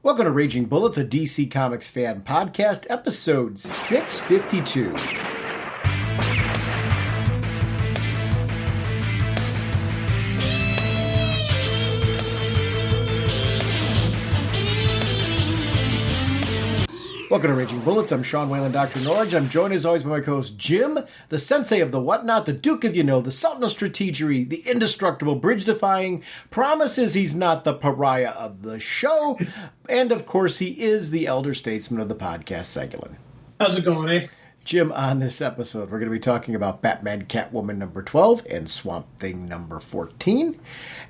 Welcome to Raging Bullets, a DC Comics fan podcast, episode 652. Welcome to Raging Bullets. I'm Sean Whalen, drnorge. I'm joined as always by my co-host Jim, the sensei of the whatnot, the Duke of the Sultan of Strategery, the indestructible, bridge-defying, promises he's not the pariah of the show, and of course he is the elder statesman of the podcast, Segulin. How's it going, eh? Jim, on this episode, we're going to be talking about Batman Catwoman number 12 and Swamp Thing number 14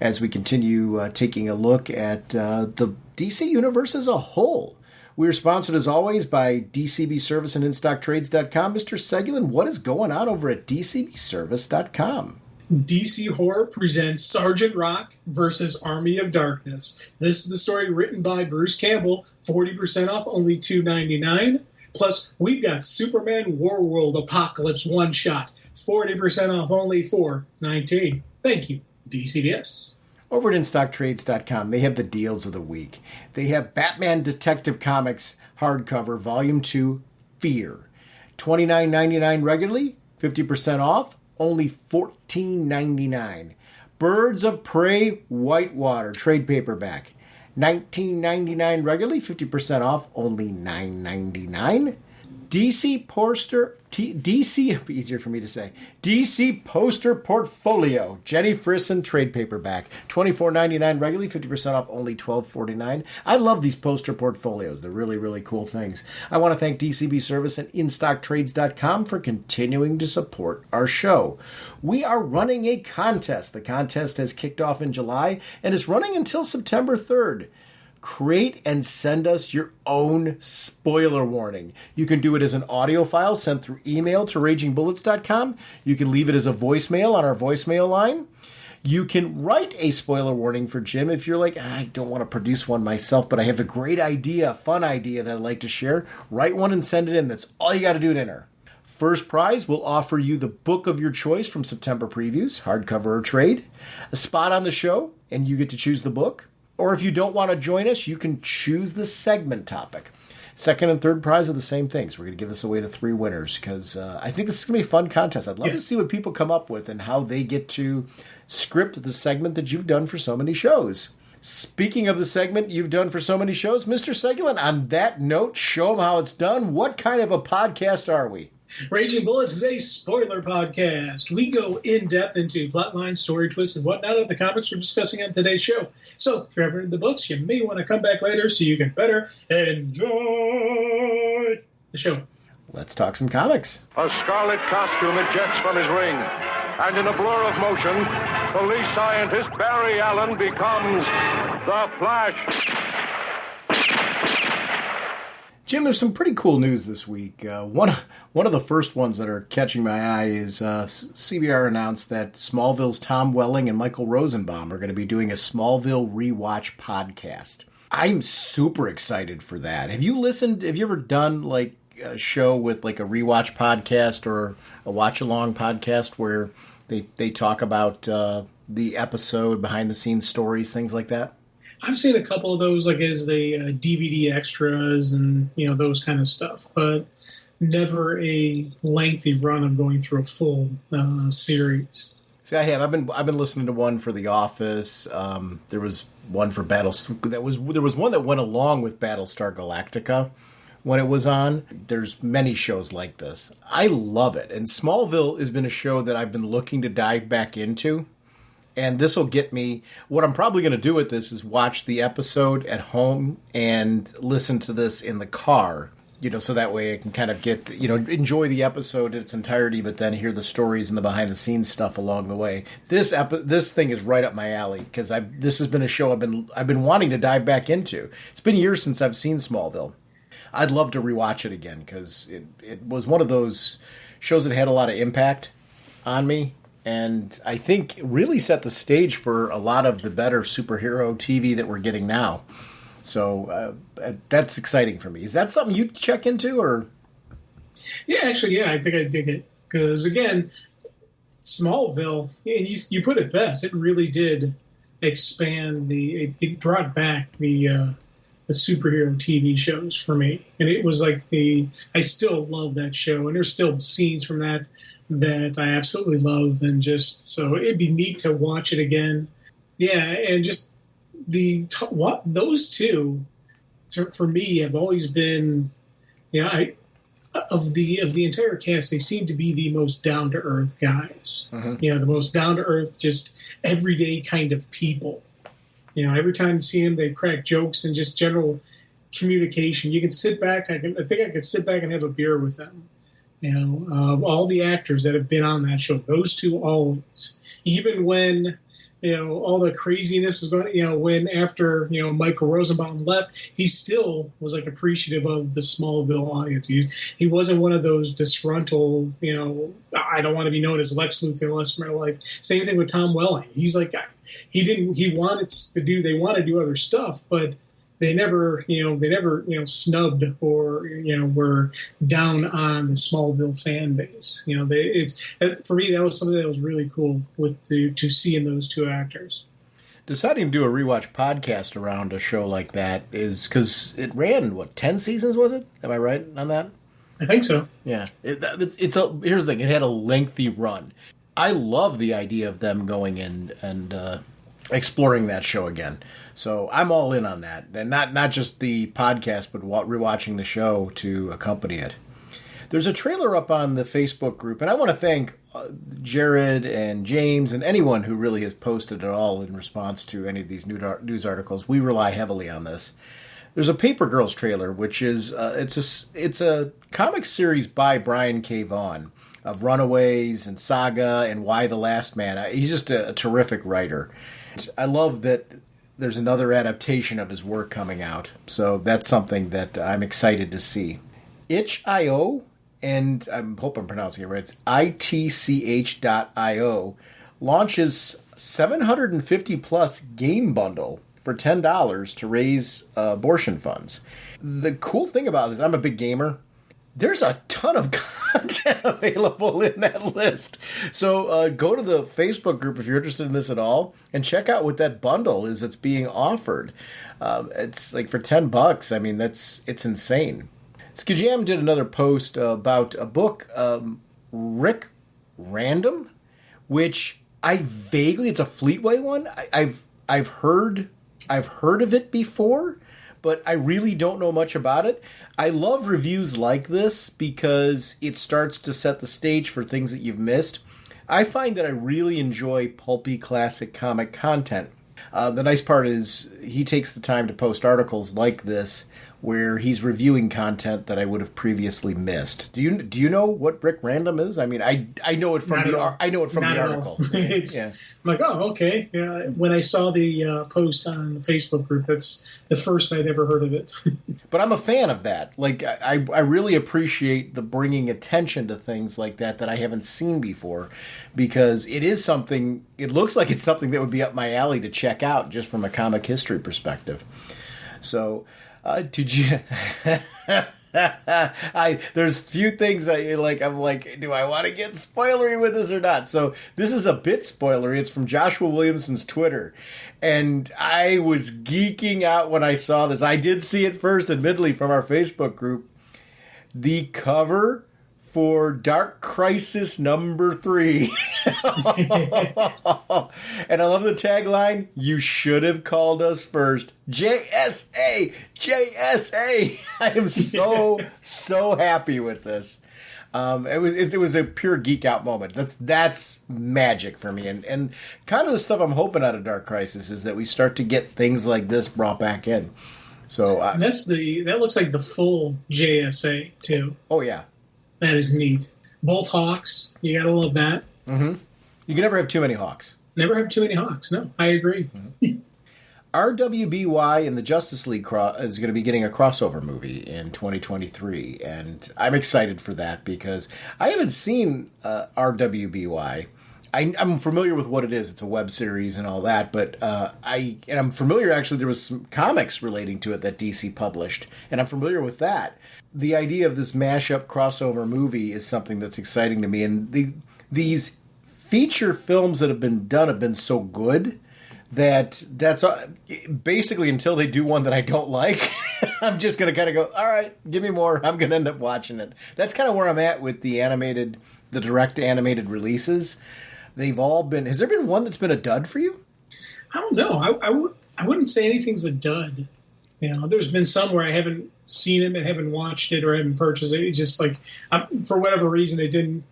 as we continue taking a look at the DC universe as a whole. We are sponsored, as always, by DCB Service and InStockTrades.com. Mr. Segulin, what is going on over at DCBService.com? DC Horror presents Sergeant Rock versus Army of Darkness. This is the story written by Bruce Campbell, 40% off, only $2.99. Plus, we've got Superman Warworld Apocalypse one-shot, 40% off, only $4.19. Thank you, DCBS. Over at InStockTrades.com, they have the deals of the week. They have Batman Detective Comics hardcover, Volume 2, Fear. $29.99 regularly, 50% off, only $14.99. Birds of Prey Whitewater trade paperback, $19.99 regularly, 50% off, only $9.99. DC easier for me to say, DC Poster Portfolio, Jenny Frison trade paperback, $24.99 regularly, 50% off, only $12.49. I love these poster portfolios. They're really, really cool things. I want to thank DCB Service and InStockTrades.com for continuing to support our show. We are running a contest. The contest has kicked off in July and is running until September 3rd. Create and send us your own spoiler warning. You can do it as an audio file sent through email to ragingbullets.com. You can leave it as a voicemail on our voicemail line. You can write a spoiler warning for Jim if you're like, I don't want to produce one myself, but I have a great idea, a fun idea that I'd like to share. Write one and send it in. That's all you got to do to enter. First prize, we'll offer you the book of your choice from September previews, hardcover or trade, a spot on the show, and you get to choose the book. Or if you don't want to join us, you can choose the segment topic. Second and third prize are the same things. We're going to give this away to 3 winners because I think this is going to be a fun contest. I'd love to see what people come up with and how they get to script the segment that you've done for so many shows. Speaking of the segment you've done for so many shows, Mr. Segulin, on that note, show them how it's done. What kind of a podcast are we? Raging Bullets is a spoiler podcast. We go in-depth into plotline, story twists, and whatnot of the comics we're discussing on today's show. So, if you're ever in the books, you may want to come back later so you can better enjoy the show. Let's talk some comics. A scarlet costume ejects from his ring, and in a blur of motion, police scientist Barry Allen becomes the Flash. Jim, there's some pretty cool news this week. One of the first ones that are catching my eye is CBR announced that Smallville's Tom Welling and Michael Rosenbaum are going to be doing a Smallville rewatch podcast. I'm super excited for that. Have you ever done like a show with like a rewatch podcast or a watch along podcast where they talk about the episode, behind the scenes stories, things like that? I've seen a couple of those, like as the DVD extras and those kind of stuff, but never a lengthy run of going through a full series. See, I have. I've been listening to one for The Office. There was one for there was one that went along with Battlestar Galactica when it was on. There's many shows like this. I love it, and Smallville has been a show that I've been looking to dive back into. And this will get me, what I'm probably going to do with this is watch the episode at home and listen to this in the car, so that way I can kind of get, enjoy the episode in its entirety, but then hear the stories and the behind the scenes stuff along the way. This thing is right up my alley because this has been a show I've been wanting to dive back into. It's been years since I've seen Smallville. I'd love to rewatch it again because it was one of those shows that had a lot of impact on me. And I think really set the stage for a lot of the better superhero TV that we're getting now. So that's exciting for me. Is that something you'd check into, or? Yeah, actually, I think I dig it. Because, again, Smallville, you put it best. It really did expand it brought back the the superhero TV shows for me. And it was like I still love that show. And there's still scenes from that I absolutely love. And just, so it'd be neat to watch it again. Yeah. And just those two for me have always been, of the entire cast, they seem to be the most down to earth guys. The most down to earth, just everyday kind of people. Every time you see them, they crack jokes and just general communication. You can sit back. I think I could sit back and have a beer with them. All the actors that have been on that show, those two always. Even when, all the craziness was going, when after, Michael Rosenbaum left, he still was like appreciative of the Smallville audience. He wasn't one of those disgruntled, I don't want to be known as Lex Luthor the rest of my life. Same thing with Tom Welling. He's like, they want to do other stuff, but they never snubbed or, were down on the Smallville fan base. For me, that was something that was really cool to see in those two actors. Deciding to do a rewatch podcast around a show like that is because it ran, 10 seasons, was it? Am I right on that? I think so. Yeah. Here's the thing. It had a lengthy run. I love the idea of them going in and exploring that show again. So I'm all in on that. And not just the podcast, but rewatching the show to accompany it. There's a trailer up on the Facebook group, and I want to thank Jared and James and anyone who really has posted at all in response to any of these news articles. We rely heavily on this. There's a Paper Girls trailer, which is it's a comic series by Brian K. Vaughan of Runaways and Saga and Why the Last Man. He's just a terrific writer. I love that there's another adaptation of his work coming out. So that's something that I'm excited to see. itch.io, and I hope I'm pronouncing it right, it's itch.io, launches 750 plus game bundle for $10 to raise abortion funds. The cool thing about this, I'm a big gamer. There's a ton of content available in that list. So go to the Facebook group if you're interested in this at all and check out what that bundle is that's being offered. It's like for $10. I mean, it's insane. Skajam did another post about a book, Rick Random, which it's a Fleetway one. I've heard of it before, but I really don't know much about it. I love reviews like this because it starts to set the stage for things that you've missed. I find that I really enjoy pulpy classic comic content. The nice part is he takes the time to post articles like this where he's reviewing content that I would have previously missed. Do you know what Rick Random is? I mean, I know it from the article. I'm like, oh, okay. Yeah. When I saw the post on the Facebook group, that's the first I'd ever heard of it. But I'm a fan of that. Like, I really appreciate the bringing attention to things like that I haven't seen before, because it is something. It looks like it's something that would be up my alley to check out just from a comic history perspective. So. Did you? There's few things I'm like, do I want to get spoilery with this or not? So this is a bit spoilery. It's from Joshua Williamson's Twitter, and I was geeking out when I saw this. I did see it first, admittedly, from our Facebook group. The cover for Dark Crisis #3. And I love the tagline, "You should have called us first." JSA! JSA! I am so happy with this. It was a pure geek out moment. That's magic for me. And kind of the stuff I'm hoping out of Dark Crisis is that we start to get things like this brought back in. So that looks like the full JSA too. Oh yeah. That is neat. Both Hawks. You gotta love that. Mm-hmm. You can never have too many Hawks. Never have too many Hawks. No, I agree. Mm-hmm. RWBY and the Justice League is going to be getting a crossover movie in 2023, and I'm excited for that because I haven't seen RWBY. I'm familiar with what it is. It's a web series and all that, but I'm familiar, actually, there was some comics relating to it that DC published, and I'm familiar with that. The idea of this mashup crossover movie is something that's exciting to me, and these feature films that have been done have been so good that's basically until they do one that I don't like, I'm just going to kind of go, all right, give me more. I'm going to end up watching it. That's kind of where I'm at with the direct animated releases. They've all been, has there been one that's been a dud for you? I don't know. I wouldn't say anything's a dud. You know, there's been some where I haven't seen it, and haven't watched it, or haven't purchased it. It's just like, for whatever reason, it didn't,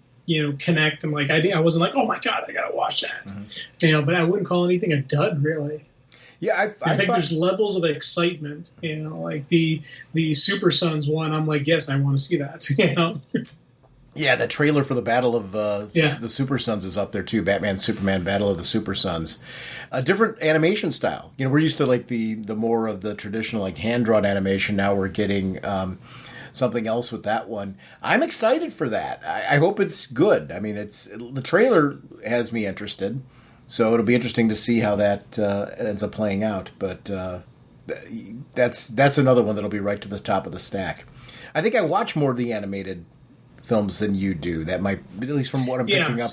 connect. I'm like, I wasn't like, oh my God, I got to watch that. Mm-hmm. But I wouldn't call anything a dud, really. Yeah, I think there's levels of excitement. Like the Super Sons one, I'm like, yes, I want to see that. Yeah, the trailer for the Battle of the Super Sons is up there too. Batman, Superman, Battle of the Super Sons. A different animation style. We're used to like the more of the traditional like hand-drawn animation. Now we're getting something else with that one. I'm excited for that. I hope it's good. I mean, the trailer has me interested, so it'll be interesting to see how that ends up playing out. But that's another one that'll be right to the top of the stack. I think I watch more of the animated films than you do. That might, at least from what I'm picking up.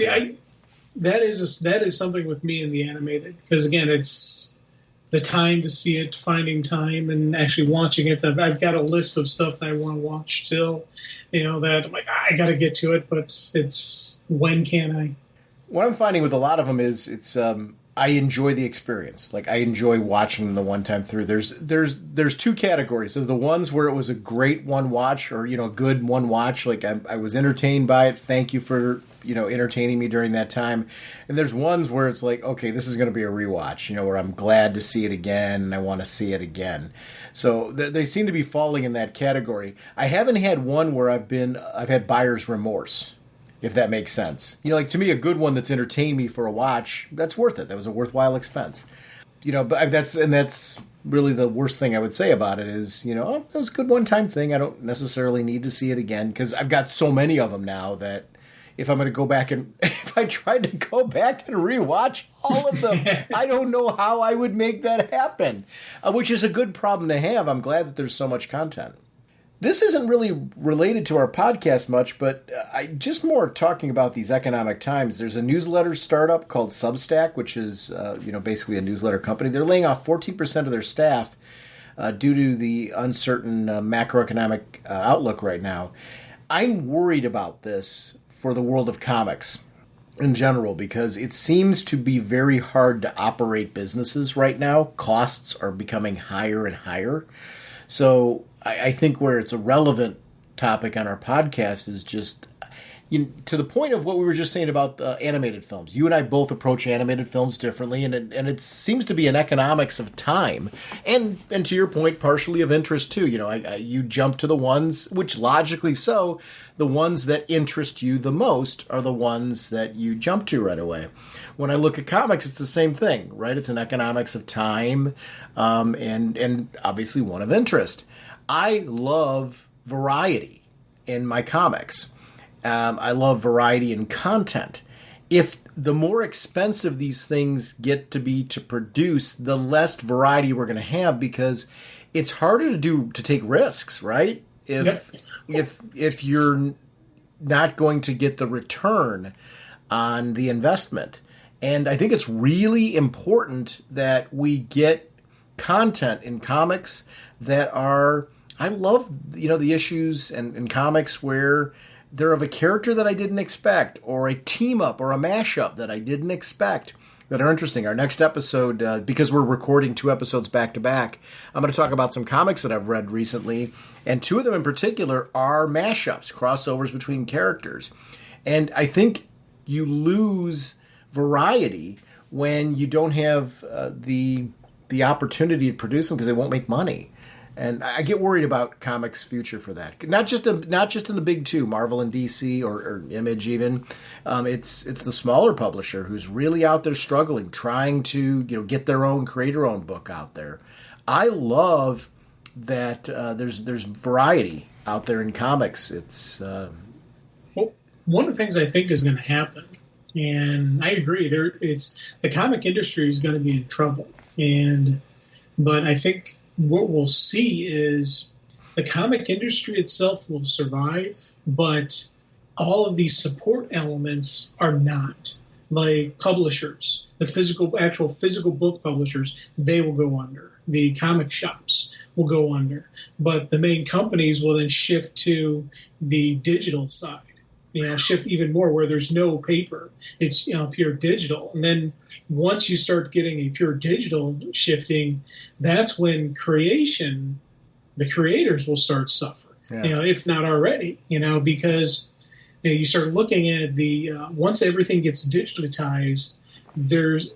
That is something with me in the animated, because again, it's the time to see it, finding time, and actually watching it. I've got a list of stuff that I want to watch still. That I'm like, I got to get to it, but it's when can I? What I'm finding with a lot of them is I enjoy the experience. Like, I enjoy watching them the one time through. There's two categories. There's the ones where it was a great one watch, or a good one watch. Like, I was entertained by it. Thank you for entertaining me during that time. And there's ones where it's like, okay, this is going to be a rewatch. Where I'm glad to see it again and I want to see it again. So they seem to be falling in that category. I haven't had one where I've had buyer's remorse, if that makes sense. Like, to me, a good one that's entertained me for a watch, that's worth it. That was a worthwhile expense. But that's really the worst thing I would say about it is, it was a good one-time thing. I don't necessarily need to see it again, because I've got so many of them now that if I'm going to go back and if I tried to go back and rewatch all of them, I don't know how I would make that happen, which is a good problem to have. I'm glad that there's so much content. This isn't really related to our podcast much, but I just more talking about these economic times. There's a newsletter startup called Substack, which is basically a newsletter company. They're laying off 14% of their staff due to the uncertain macroeconomic outlook right now. I'm worried about this for the world of comics in general, because it seems to be very hard to operate businesses right now. Costs are becoming higher and higher. So I think where it's a relevant topic on our podcast is just to the point of what we were just saying about animated films. You and I both approach animated films differently, and it seems to be an economics of time, and to your point, partially of interest too. You jump to the ones, which logically so, the ones that interest you the most are the ones that you jump to right away. When I look at comics, it's the same thing, right? It's an economics of time, and obviously one of interest. I love variety in my comics. I love variety in content. If the more expensive these things get to be to produce, the less variety we're going to have, because it's harder to take risks, right? If you're not going to get the return on the investment. And I think it's really important that we get content in comics that are, I love, the issues in comics where they're of a character that I didn't expect, or a team up or a mashup that I didn't expect, that are interesting. Our next episode, because we're recording 2 episodes back to back, I'm going to talk about some comics that I've read recently, and 2 of them in particular are mashups, crossovers between characters. And I think you lose variety when you don't have the opportunity to produce them, because they won't make money. And I get worried about comics' future for that. Not just in the big 2, Marvel and DC, or Image even. It's the smaller publisher who's really out there struggling, trying to get their own, create their own book out there. I love that there's variety out there in comics. It's well, one of the things I think is going to happen, and I agree, the comic industry is going to be in trouble, but I think what we'll see is the comic industry itself will survive, but all of these support elements are not. like publishers, the actual physical book publishers, they will go under. The comic shops will go under. But the main companies will then shift to the digital side. Shift even more where there's no paper. It's pure digital. And then once you start getting a pure digital shifting, that's when the creators will start suffering. If not already. Because you start looking at the once everything gets digitalized, there's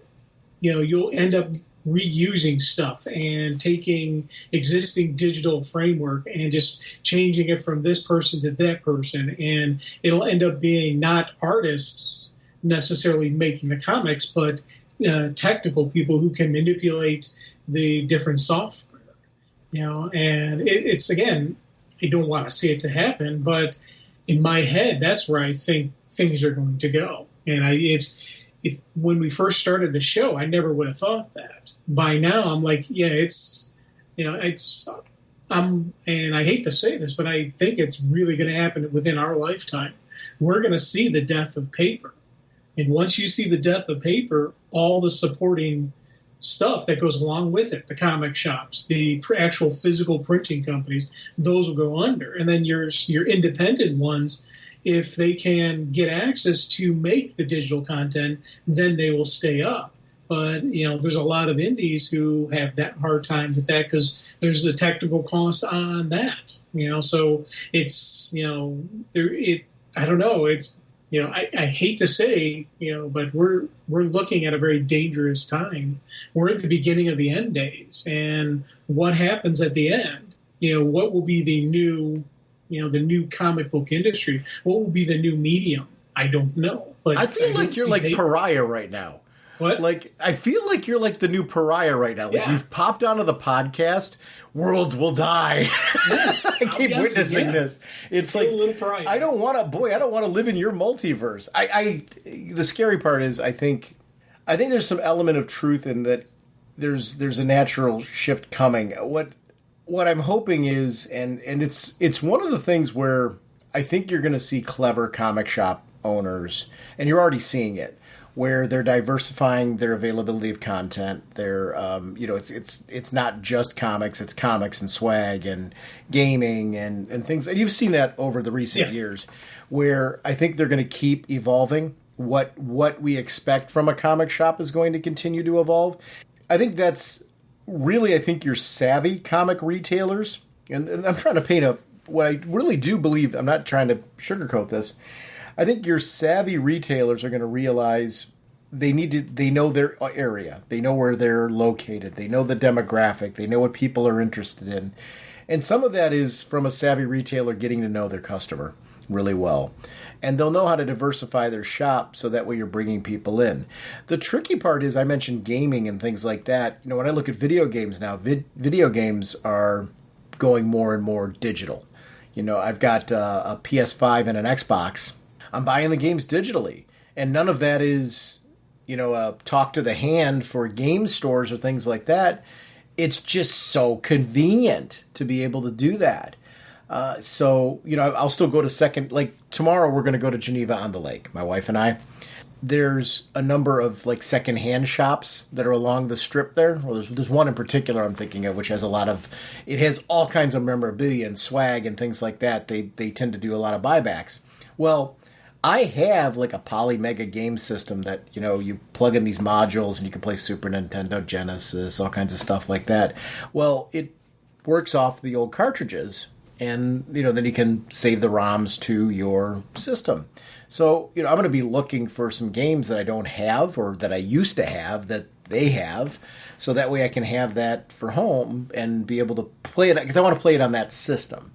you'll end up reusing stuff and taking existing digital framework and just changing it from this person to that person, and it'll end up being not artists necessarily making the comics, but technical people who can manipulate the different software. And it's again, I don't want to see it to happen, but in my head, that's where I think things are going to go. And when we first started the show, I never would have thought that. By now, I'm like, and I hate to say this, but I think it's really going to happen within our lifetime. We're going to see the death of paper. And once you see the death of paper, all the supporting stuff that goes along with it, the comic shops, the actual physical printing companies, those will go under. And then your independent ones, if they can get access to make the digital content, then they will stay up. But, there's a lot of indies who have that hard time with that because there's a technical cost on that. So it's, I don't know. It's, I hate to say, but we're looking at a very dangerous time. We're at the beginning of the end days. And what happens at the end? What will be the new comic book industry? What will be the new medium? I don't know. But I feel like you're like pariah right now. What? Like, I feel like you're like the new pariah right now. Like, you've popped onto the podcast, worlds will die. Yes, I keep witnessing this. It's like, a little pariah. I don't want to live in your multiverse. The scary part is, I think there's some element of truth in that there's a natural shift coming. What I'm hoping is, and it's one of the things where I think you're going to see clever comic shop owners, and you're already seeing it, where they're diversifying their availability of content. They're, it's not just comics, it's comics and swag and gaming and things. And you've seen that over the recent years, where I think they're going to keep evolving. What we expect from a comic shop is going to continue to evolve. I think that's really, your savvy comic retailers. And I'm trying to paint what I really do believe, I'm not trying to sugarcoat this. I think your savvy retailers are going to realize they know their area. They know where they're located. They know the demographic. They know what people are interested in. And some of that is from a savvy retailer getting to know their customer really well. And they'll know how to diversify their shop so that way you're bringing people in. The tricky part is, I mentioned gaming and things like that. When I look at video games now, video games are going more and more digital. I've got a PS5 and an Xbox. I'm buying the games digitally, and none of that is, talk to the hand for game stores or things like that. It's just so convenient to be able to do that. So, I'll still go to like tomorrow we're going to go to Geneva on the Lake, my wife and I. There's a number of like secondhand shops that are along the strip there. Well, there's one in particular I'm thinking of, which has it has all kinds of memorabilia and swag and things like that. They tend to do a lot of buybacks. Well, I have like a Poly Mega game system that, you plug in these modules and you can play Super Nintendo, Genesis, all kinds of stuff like that. Well, it works off the old cartridges, and, then you can save the ROMs to your system. So, I'm going to be looking for some games that I don't have or that I used to have that they have, so that way I can have that for home and be able to play it, because I want to play it on that system.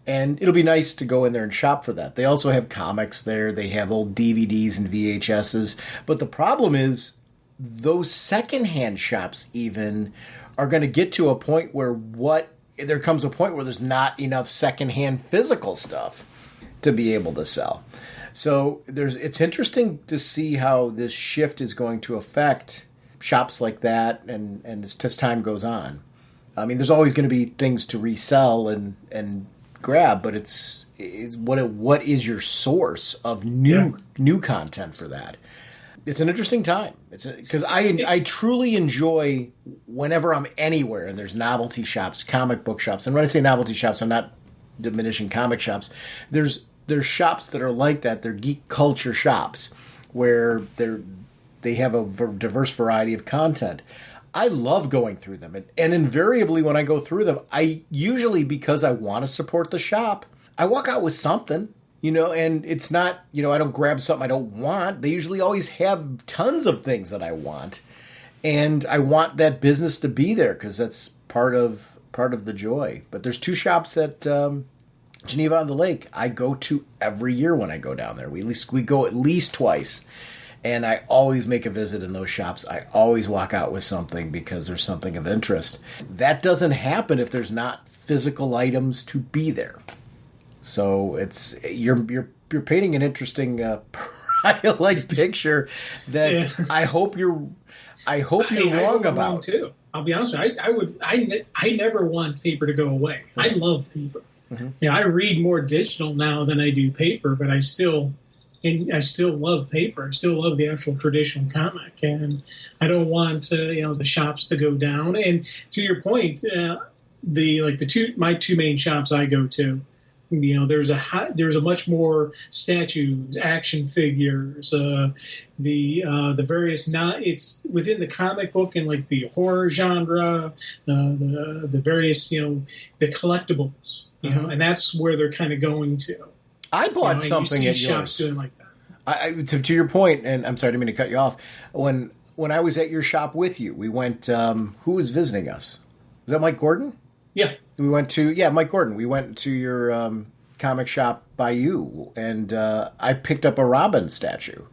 And it'll be nice to go in there and shop for that. They also have comics there. They have old DVDs and VHSs. But the problem is those secondhand shops even are going to get to a point where there comes a point where there's not enough secondhand physical stuff to be able to sell. So it's interesting to see how this shift is going to affect shops like that and as time goes on. I mean, there's always going to be things to resell and grab, but what is your source of new content for that? It's an interesting time. It's because I truly enjoy whenever I'm anywhere and there's novelty shops, comic book shops. And when I say novelty shops, I'm not diminishing comic shops. There's shops that are like that. They're geek culture shops where they have a diverse variety of content. I love going through them. And invariably when I go through them, I usually, because I want to support the shop, I walk out with something. And it's not, I don't grab something I don't want. They usually always have tons of things that I want. And I want that business to be there because that's part of the joy. But there's 2 shops at Geneva on the Lake I go to every year when I go down there. We go at least twice. And I always make a visit in those shops. I always walk out with something because there's something of interest. That doesn't happen if there's not physical items to be there. So you're painting an interesting picture that I hope you're wrong about too. I'll be honest with you. I never want paper to go away. Right. I love paper. Mm-hmm. I read more digital now than I do paper, but I still love paper. I still love the actual traditional comic, and I don't want the shops to go down. And to your point, my 2 main shops I go to. There's a much more statues, action figures, the various it's within the comic book and like the horror genre, the various the collectibles, and that's where they're kind of going to. I bought something at shops doing like that. To your point, and I'm sorry, I didn't mean to cut you off. When I was at your shop with you, we went. Who was visiting us? Was that Mike Gordon? Yeah. We went to, Mike Gordon. We went to your comic shop by you, and I picked up a Robin statue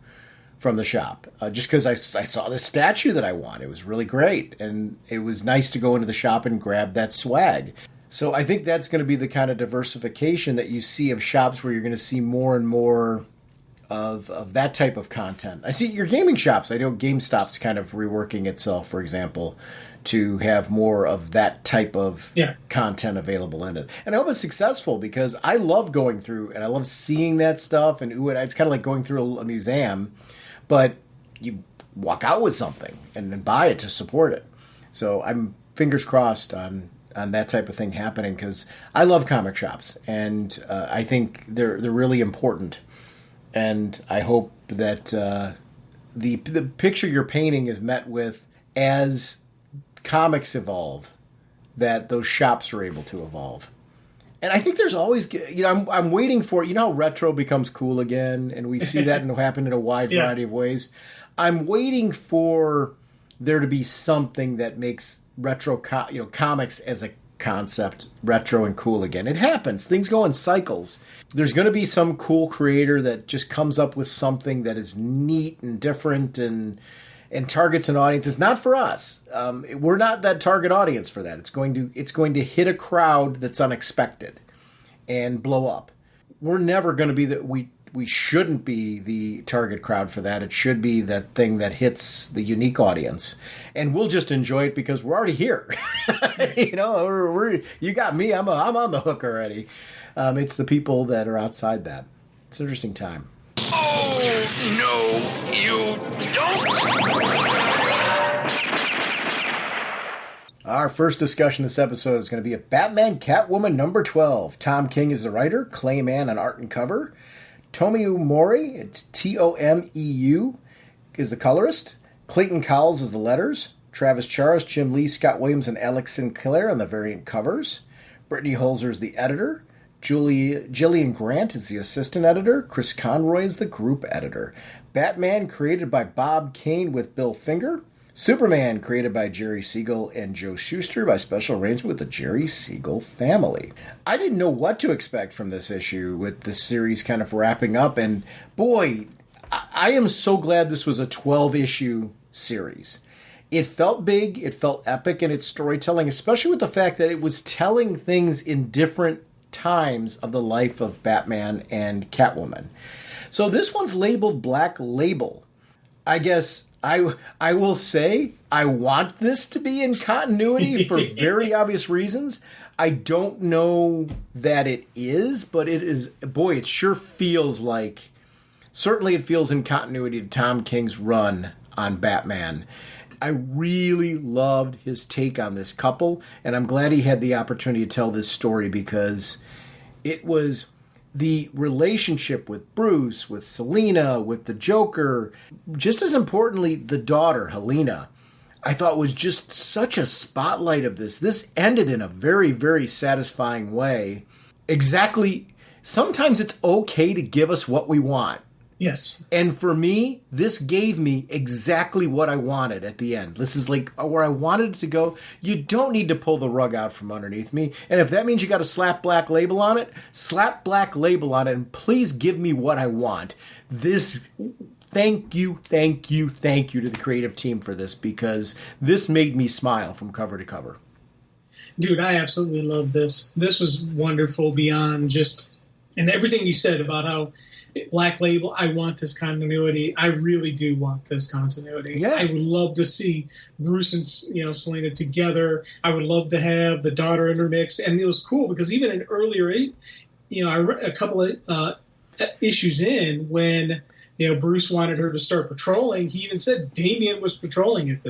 from the shop just because I saw this statue that I want. It was really great, and it was nice to go into the shop and grab that swag. So I think that's going to be the kind of diversification that you see of shops where you're going to see more and more of that type of content. I see your gaming shops. I know GameStop's kind of reworking itself, for example, to have more of that type of content available in it. And I hope it's successful because I love going through and I love seeing that stuff. And it's kind of like going through a museum, but you walk out with something and then buy it to support it. So I'm fingers crossed on that type of thing happening because I love comic shops and I think they're really important. And I hope that the picture you're painting is met with as comics evolve, that those shops are able to evolve. And I think there's always, I'm waiting for, how retro becomes cool again, and we see that happen in a wide variety of ways. I'm waiting for there to be something that makes retro, comics as a concept retro and cool again. It happens. Things go in cycles. There's going to be some cool creator that just comes up with something that is neat and different and targets an audience. It's not for us. We're not that target audience for that. It's going to hit a crowd that's unexpected and blow up. We're never going to be that. We shouldn't be the target crowd for that. It should be that thing that hits the unique audience, and we'll just enjoy it because we're already here. You got me. I'm on the hook already. It's the people that are outside that. It's an interesting time. Oh, no, you don't! Our first discussion this episode is going to be a Batman Catwoman number 12. Tom King is the writer, Clayman on art and cover. Tomeu Mori, it's Tomeu, is the colorist. Clayton Cowles is the letters. Travis Charest, Jim Lee, Scott Williams, and Alex Sinclair on the variant covers. Brittany Holzer is the editor. Gillian Grant is the assistant editor. Chris Conroy is the group editor. Batman created by Bob Kane with Bill Finger. Superman created by Jerry Siegel and Joe Shuster by special arrangement with the Jerry Siegel family. I didn't know what to expect from this issue with this series kind of wrapping up. And boy, I am so glad this was a 12-issue series. It felt big. It felt epic in its storytelling, especially with the fact that it was telling things in different times of the life of Batman and Catwoman. So this one's labeled Black Label. I guess I will say I want this to be in continuity for very obvious reasons. I don't know that it is, but it is. Boy, it sure feels like Certainly it feels in continuity to Tom King's run on Batman. I really loved his take on this couple, and I'm glad he had the opportunity to tell this story because it was the relationship with Bruce, with Selina, with the Joker, just as importantly, the daughter, Helena, I thought was just such a spotlight of this. This ended in a very, very satisfying way. Exactly. Sometimes it's okay to give us what we want. Yes. And for me, this gave me exactly what I wanted at the end. This is like where I wanted it to go. You don't need to pull the rug out from underneath me. And if that means you got to slap black label on it, slap black label on it, and please give me what I want. Thank you to the creative team for this, because this made me smile from cover to cover. Dude, I absolutely love this. This was wonderful beyond just, and everything you said about how Black Label, I want this continuity. I really do want this continuity. Yeah. I would love to see Bruce and Selina together. I would love to have the daughter intermix. And it was cool because even in earlier, I read a couple of issues in when Bruce wanted her to start patrolling. He even said Damian was patrolling at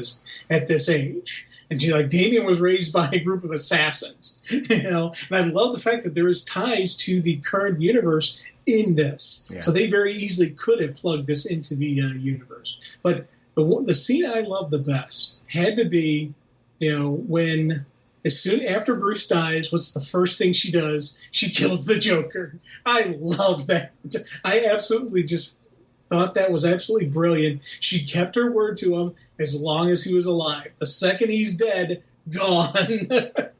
this age. And she's like, Damian was raised by a group of assassins. And I love the fact that there is ties to the current universe in this. Yeah. So they very easily could have plugged this into the universe. But the scene I love the best had to be, when as soon after Bruce dies, what's the first thing she does? She kills the Joker. I love that. I absolutely just thought that was absolutely brilliant. She kept her word to him as long as he was alive. The second he's dead, gone. The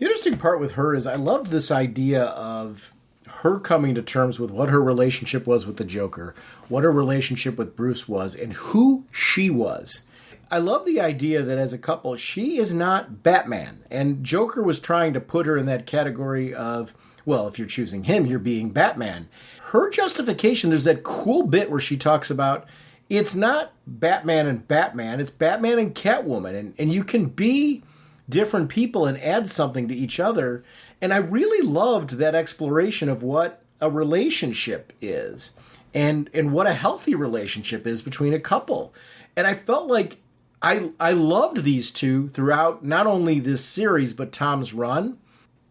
interesting part with her is I loved this idea of her coming to terms with what her relationship was with the Joker, what her relationship with Bruce was, and who she was. I love the idea that as a couple, she is not Batman. And Joker was trying to put her in that category of, well, if you're choosing him, you're being Batman. Her justification, there's that cool bit where she talks about it's not Batman and Batman, it's Batman and Catwoman. And you can be different people and add something to each other. And I really loved that exploration of what a relationship is and what a healthy relationship is between a couple. And I felt like I loved these two throughout not only this series, but Tom's run.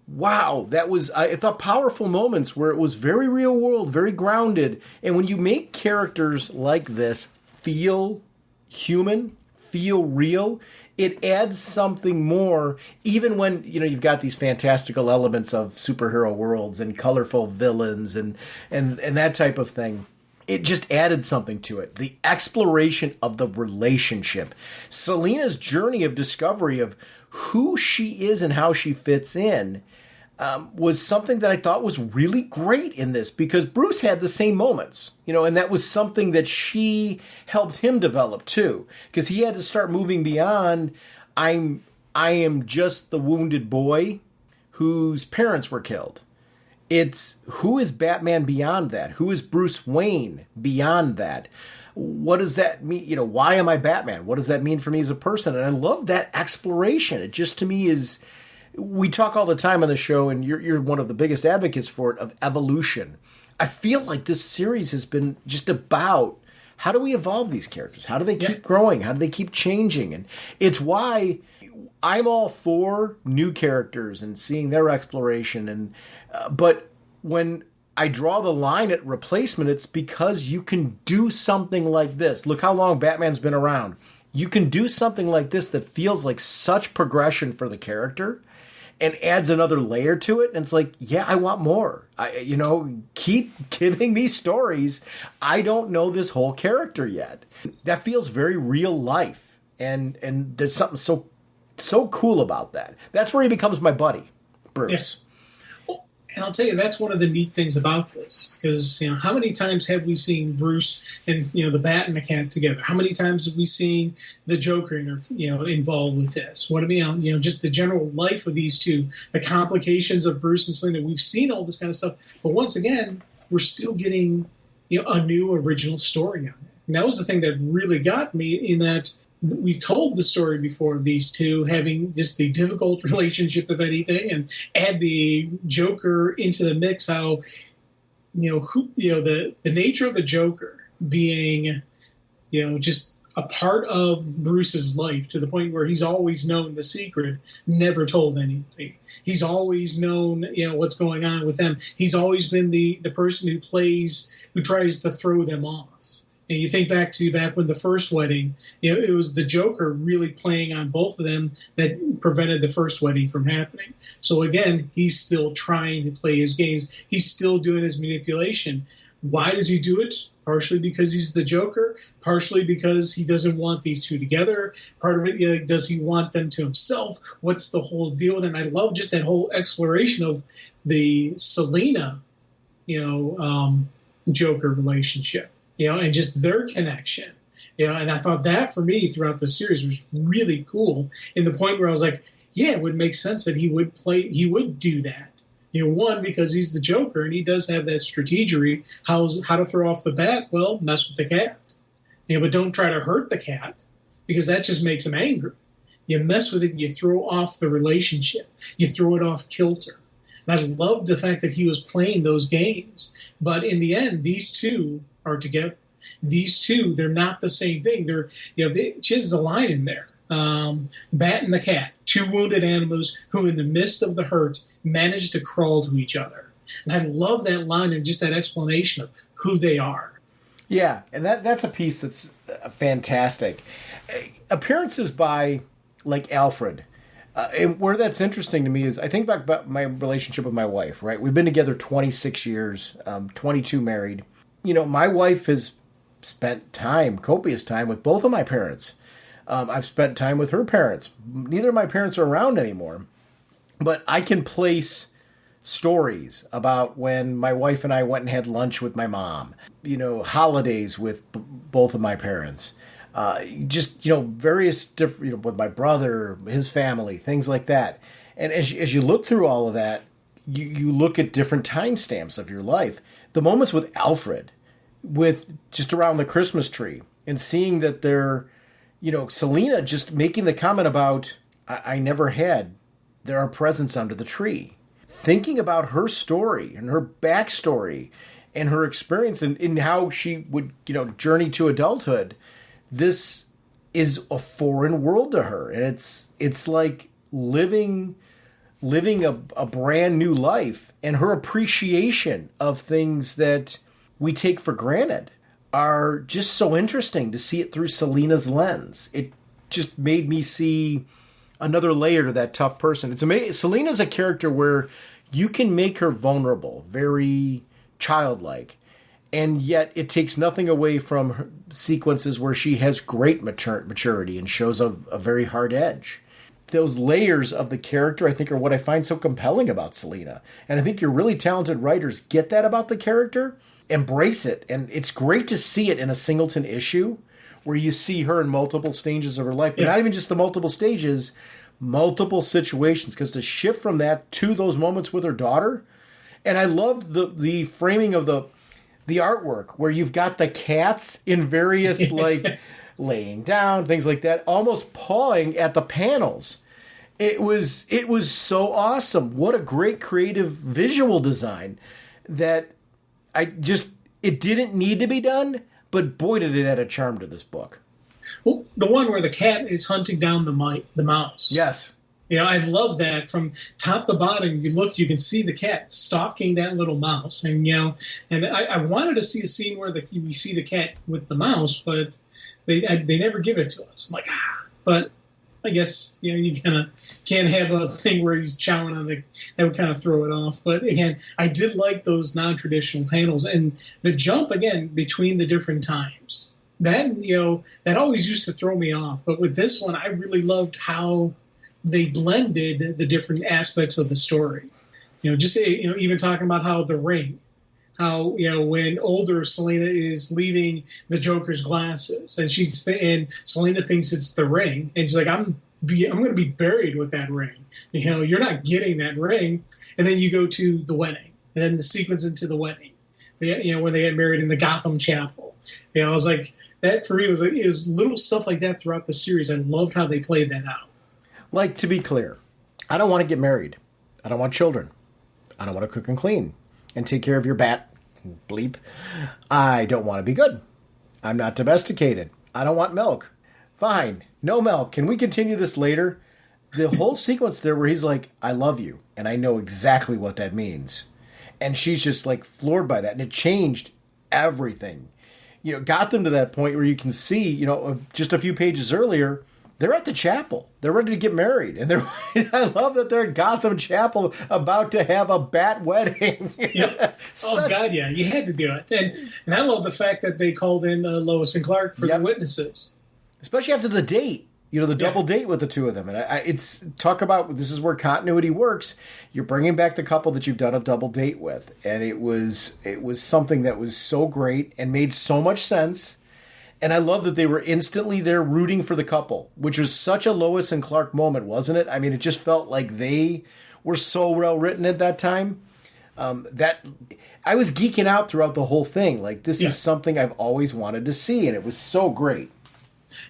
Wow, I thought powerful moments where it was very real world, very grounded. And when you make characters like this feel human, feel real, it adds something more, even when, you've got these fantastical elements of superhero worlds and colorful villains and that type of thing. It just added something to it. The exploration of the relationship. Selina's journey of discovery of who she is and how she fits in was something that I thought was really great in this, because Bruce had the same moments, and that was something that she helped him develop too, because he had to start moving beyond, I am just the wounded boy whose parents were killed. It's who is Batman beyond that? Who is Bruce Wayne beyond that? What does that mean? Why am I Batman? What does that mean for me as a person? And I love that exploration. It just, to me, is... We talk all the time on the show, and you're one of the biggest advocates for it, of evolution. I feel like this series has been just about how do we evolve these characters? How do they keep growing? How do they keep changing? And it's why I'm all for new characters and seeing their exploration. And but when I draw the line at replacement, it's because you can do something like this. Look how long Batman's been around. You can do something like this that feels like such progression for the character and adds another layer to it. And it's like, yeah, I want more. Keep giving me stories. I don't know this whole character yet. That feels very real life. And there's something so cool about that. That's where he becomes my buddy, Bruce. Yeah. And I'll tell you, that's one of the neat things about this, because how many times have we seen Bruce and the Bat and the Cat together? How many times have we seen the Joker involved with this? What I mean, just the general life of these two, the complications of Bruce and Selina. We've seen all this kind of stuff, but once again, we're still getting a new original story on it. And that was the thing that really got me, in that we've told the story before of these two having just the difficult relationship, if anything, and add the Joker into the mix, how the nature of the Joker being, just a part of Bruce's life to the point where he's always known the secret, never told anybody. He's always known, what's going on with them. He's always been the person who tries to throw them off. And you think back when the first wedding, it was the Joker really playing on both of them that prevented the first wedding from happening. So again, he's still trying to play his games. He's still doing his manipulation. Why does he do it? Partially because he's the Joker, partially because he doesn't want these two together. Part of it, does he want them to himself? What's the whole deal with him? I love just that whole exploration of the Selina, Joker relationship, and just their connection. And I thought that for me throughout the series was really cool, in the point where I was like, yeah, it would make sense that he would do that. One, because he's the Joker and he does have that strategery. How to throw off the bat? Well, mess with the cat. But don't try to hurt the cat, because that just makes him angry. You mess with it and you throw off the relationship. You throw it off kilter. And I loved the fact that he was playing those games. But in the end, these two are together. These two, they're not the same thing. She has a line in there. Bat and the cat, two wounded animals who in the midst of the hurt managed to crawl to each other. And I love that line and just that explanation of who they are. Yeah, and that's a piece that's fantastic. Appearances by, like, Alfred. And where that's interesting to me is I think back about my relationship with my wife, right? We've been together 26 years, 22 married. My wife has spent copious time with both of my parents. I've spent time with her parents. Neither of my parents are around anymore. But I can place stories about when my wife and I went and had lunch with my mom. Holidays with both of my parents. Various different, with my brother, his family, things like that. And as you look through all of that, you look at different timestamps of your life. The moments with Alfred, with just around the Christmas tree, and seeing that they're, Selina just making the comment about, I never had, there are presents under the tree. Thinking about her story and her backstory and her experience and how she would, journey to adulthood. This is a foreign world to her. And it's like living a brand new life, and her appreciation of things that we take for granted are just so interesting to see it through Selina's lens. It just made me see another layer to that tough person. It's amazing. Selina's a character where you can make her vulnerable, very childlike, and yet it takes nothing away from her sequences where she has great maturity and shows a very hard edge. Those layers of the character, I think, are what I find so compelling about Selina. And I think your really talented writers get that about the character, embrace it, and it's great to see it in a singleton issue where you see her in multiple stages of her life, but not even just the multiple stages, multiple situations, because to shift from that to those moments with her daughter. And I loved the framing of the artwork where you've got the cats in various, like, laying down, things like that, almost pawing at the panels. It was so awesome. What a great creative visual design that it didn't need to be done, but boy, did it add a charm to this book. Well, the one where the cat is hunting down the mouse. Yes. I love that. From top to bottom, you can see the cat stalking that little mouse. And, and I wanted to see a scene where we see the cat with the mouse, but they never give it to us. I'm like, but I guess, you kind of can't have a thing where he's chowing on that would kind of throw it off. But again, I did like those non-traditional panels, and the jump again between the different times. That, that always used to throw me off. But with this one, I really loved how they blended the different aspects of the story. Even talking about how the ring, how, when older Selina is leaving the Joker's glasses, and Selina thinks it's the ring, and she's like, I'm going to be buried with that ring. You're not getting that ring. And then you go to the wedding, and then the sequence into the wedding, when they get married in the Gotham chapel. I was like, that for me was little stuff like that throughout the series. I loved how they played that out. Like, to be clear, I don't want to get married. I don't want children. I don't want to cook and clean and take care of your bat bleep. I don't want to be good. I'm not domesticated. I don't want milk. Fine. No milk. Can we continue this later? The whole sequence there where he's like, I love you. And I know exactly what that means. And she's just like floored by that. And it changed everything. You know, got them to that point where you can see, you know, just a few pages earlier, they're at the chapel. They're ready to get married. And I love that they're at Gotham Chapel about to have a bat wedding. Yep. Oh, God, yeah. You had to do it. And I love the fact that they called in Lois and Clark for the witnesses. Especially after the date. You know, the double date with the two of them. And it's talk about, this is where continuity works. You're bringing back the couple that you've done a double date with. And it was something that was so great and made so much sense. And I love that they were instantly there rooting for the couple, which was such a Lois and Clark moment, wasn't it? I mean, it just felt like they were so well written at that time that I was geeking out throughout the whole thing. Like, this is something I've always wanted to see, and it was so great.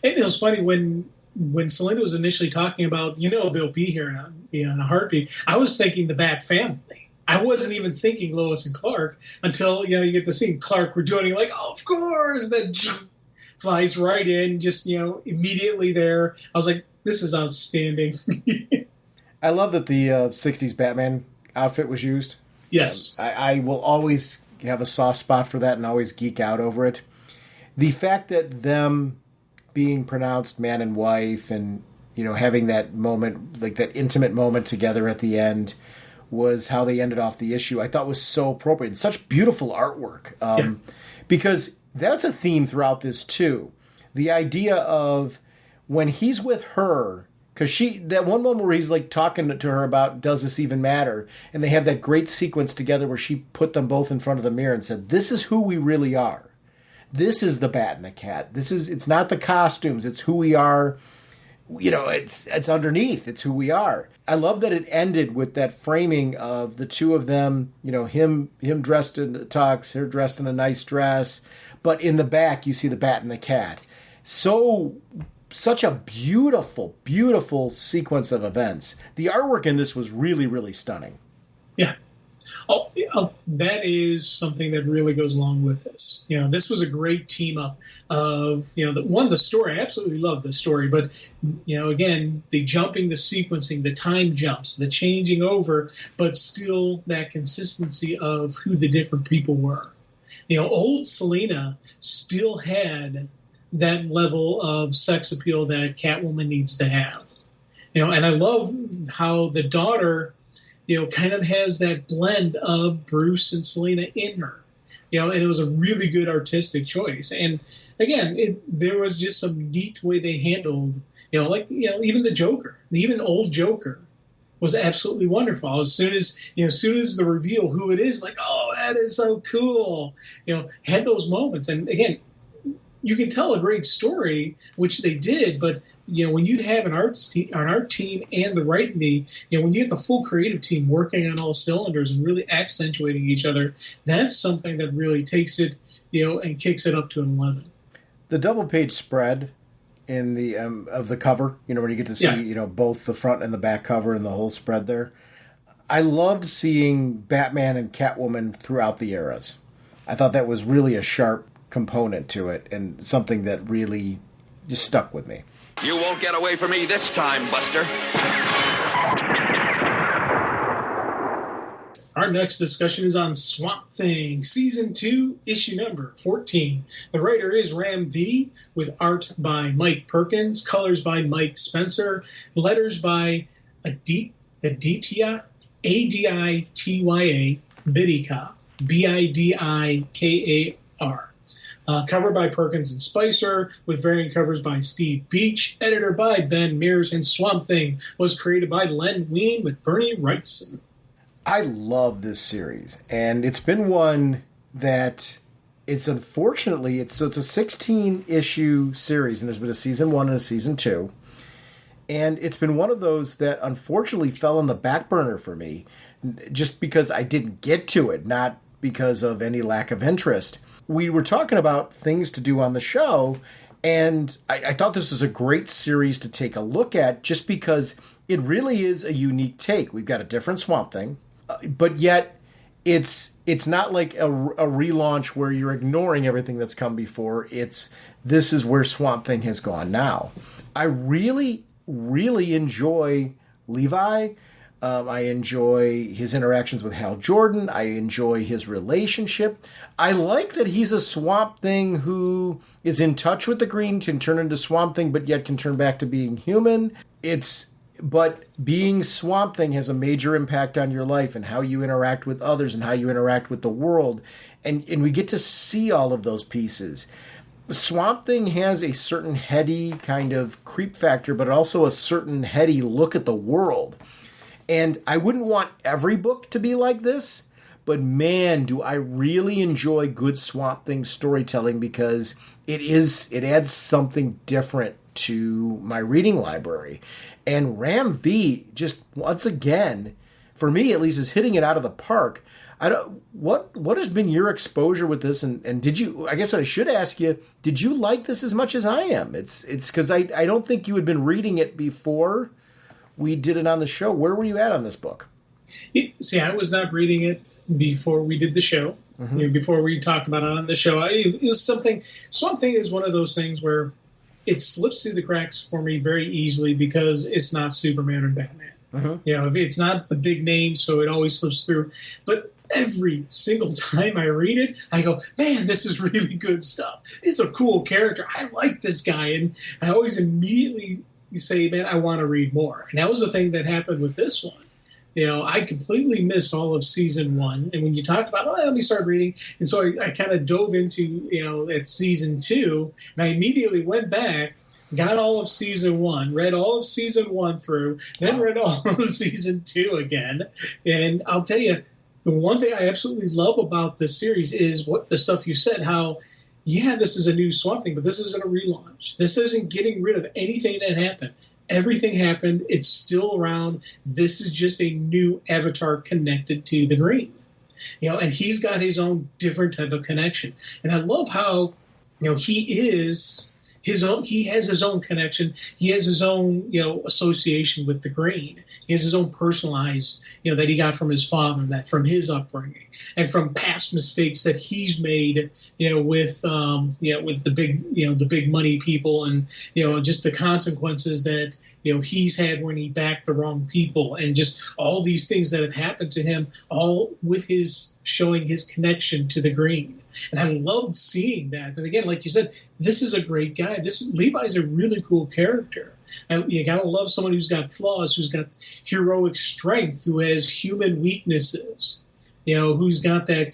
And it was funny when Selena was initially talking about, you know, they'll be here in a heartbeat. I was thinking the Bat family. I wasn't even thinking Lois and Clark until, you know, you get the scene. Clark, we're doing it, like, oh, of course. Then flies right in, just, you know, immediately there. I was like, this is outstanding. I love that the 60s Batman outfit was used. Yes. I will always have a soft spot for that and always geek out over it. The fact that them being pronounced man and wife and, you know, having that moment, like that intimate moment together at the end was how they ended off the issue. I thought was so appropriate. And such beautiful artwork. Because that's a theme throughout this too. The idea of when he's with her, because that one moment where he's like talking to her about, does this even matter? And they have that great sequence together where she put them both in front of the mirror and said, this is who we really are. This is the Bat and the Cat. It's not the costumes. It's who we are. You know, it's underneath. It's who we are. I love that it ended with that framing of the two of them, you know, him dressed in the tux, her dressed in a nice dress. But in the back, you see the Bat and the Cat. Such a beautiful, beautiful sequence of events. The artwork in this was really, really stunning. Yeah. Oh, that is something that really goes along with this. You know, this was a great team up of, you know, the story. I absolutely love the story. But, you know, again, the jumping, the sequencing, the time jumps, the changing over, but still that consistency of who the different people were. You know, old Selena still had that level of sex appeal that Catwoman needs to have. You know, and I love how the daughter, you know, kind of has that blend of Bruce and Selena in her. You know, and it was a really good artistic choice. And again, there was just some neat way they handled, you know, like, you know, even the Joker, even old Joker was absolutely wonderful. As soon as the reveal who it is, like, oh, that is so cool. You know, had those moments. And again, you can tell a great story, which they did, but you know, when you have an art team and the writing team, you know, when you get the full creative team working on all cylinders and really accentuating each other, that's something that really takes it, you know, and kicks it up to an 11. The double page spread in the of the cover, you know, where you get to see, you know, both the front and the back cover and the whole spread there. I loved seeing Batman and Catwoman throughout the eras. I thought that was really a sharp component to it and something that really just stuck with me. You won't get away from me this time, Buster. Our next discussion is on Swamp Thing, Season 2, issue number 14. The writer is Ram V, with art by Mike Perkins, colors by Mike Spencer, letters by Aditya, Aditya, Bidikar, Bidikar. Cover by Perkins and Spicer, with variant covers by Steve Beach, editor by Ben Mears, and Swamp Thing was created by Len Wein with Bernie Wrightson. I love this series, and it's been one that it's unfortunately, it's a 16-issue series, and there's been a season 1 and a season 2, and it's been one of those that unfortunately fell on the back burner for me, just because I didn't get to it, not because of any lack of interest. We were talking about things to do on the show, and I thought this was a great series to take a look at just because it really is a unique take. We've got a different Swamp Thing, but yet it's it's not like a relaunch where you're ignoring everything that's come before. This is where Swamp Thing has gone now. I really, really enjoy Levi. I enjoy his interactions with Hal Jordan. I enjoy his relationship. I like that he's a Swamp Thing who is in touch with the Green, can turn into Swamp Thing, but yet can turn back to being human. But being Swamp Thing has a major impact on your life and how you interact with others and how you interact with the world. And we get to see all of those pieces. Swamp Thing has a certain heady kind of creep factor, but also a certain heady look at the world. And I wouldn't want every book to be like this, but man, do I really enjoy good Swamp Thing storytelling, because it adds something different to my reading library. And Ram V, just once again, for me at least, is hitting it out of the park. What has been your exposure with this? And did you? I guess I should ask you, did you like this as much as I am? It's because I don't think you had been reading it before we did it on the show. Where were you at on this book? See, I was not reading it before we did the show. Mm-hmm. Before we talked about it on the show, it was something. Swamp Thing is one of those things where it slips through the cracks for me very easily because it's not Superman and Batman. Mm-hmm. It's not the big name, so it always slips through. But every single time I read it, I go, man, this is really good stuff. It's a cool character. I like this guy. And I always immediately say, man, I want to read more. And that was the thing that happened with this one. I completely missed all of season 1. And when you talked about, let me start reading. And so I kind of dove into, at season 2. And I immediately went back, got all of season 1, read all of season 1 through, then read all of season 2 again. And I'll tell you, the one thing I absolutely love about this series is what the stuff you said, how, yeah, this is a new Swamp Thing, but this isn't a relaunch. This isn't getting rid of anything that happened. Everything happened. It's still around. This is just a new avatar connected to the Green. And he's got his own different type of connection. And I love how, he is his own. He has his own connection. He has his own, association with the Green. He has his own personalized, that he got from his father, that from his upbringing, and from past mistakes that he's made, with the big money people, and just the consequences that he's had when he backed the wrong people, and just all these things that have happened to him, all with his showing his connection to the Green. And I loved seeing that. And again, like you said, this is a great guy. Levi's a really cool character. You gotta love someone who's got flaws, who's got heroic strength, who has human weaknesses. Who's got that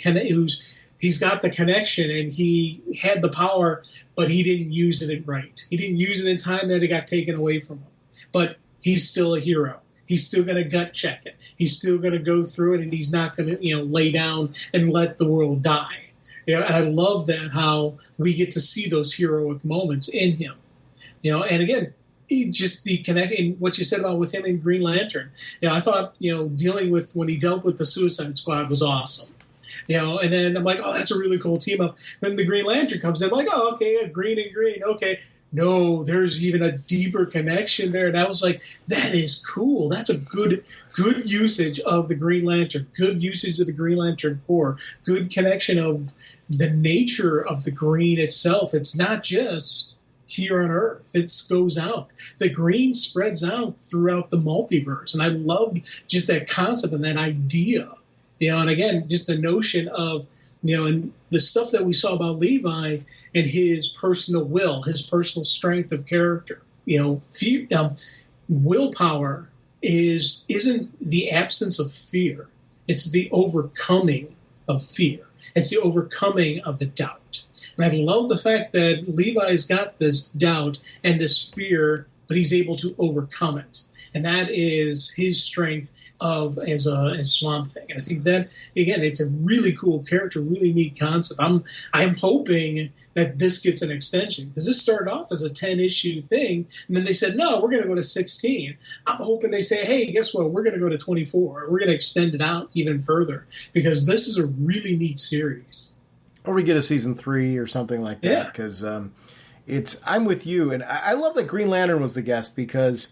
he's got the connection, and he had the power, but he didn't use it right. He didn't use it in time that it got taken away from him. But he's still a hero. He's still going to gut check it. He's still going to go through it, and he's not going to, lay down and let the world die. And I love that, how we get to see those heroic moments in him. And again, just the connecting, what you said about with him in Green Lantern. I thought, dealing with when he dealt with the Suicide Squad was awesome. And then I'm like, oh, that's a really cool team up. Then the Green Lantern comes in, I'm like, oh, okay, green and green, okay. No, there's even a deeper connection there. And I was like, that is cool. That's a good usage of the Green Lantern, good usage of the Green Lantern Corps, good connection of the nature of the Green itself. It's not just here on Earth. It goes out. The Green spreads out throughout the multiverse. And I loved just that concept and that idea. And again, just the notion of, and the stuff that we saw about Levi and his personal will, his personal strength of character. Willpower isn't the absence of fear. It's the overcoming of fear. It's the overcoming of the doubt. And I love the fact that Levi's got this doubt and this fear, but he's able to overcome it. And that is his strength as Swamp Thing. And I think that, again, it's a really cool character, really neat concept. I'm hoping that this gets an extension, because this started off as a 10-issue thing, and then they said, no, we're going to go to 16. I'm hoping they say, hey, guess what? We're going to go to 24. We're going to extend it out even further, because this is a really neat series. Or we get a season 3 or something like that, because I'm with you. And I love that Green Lantern was the guest, because,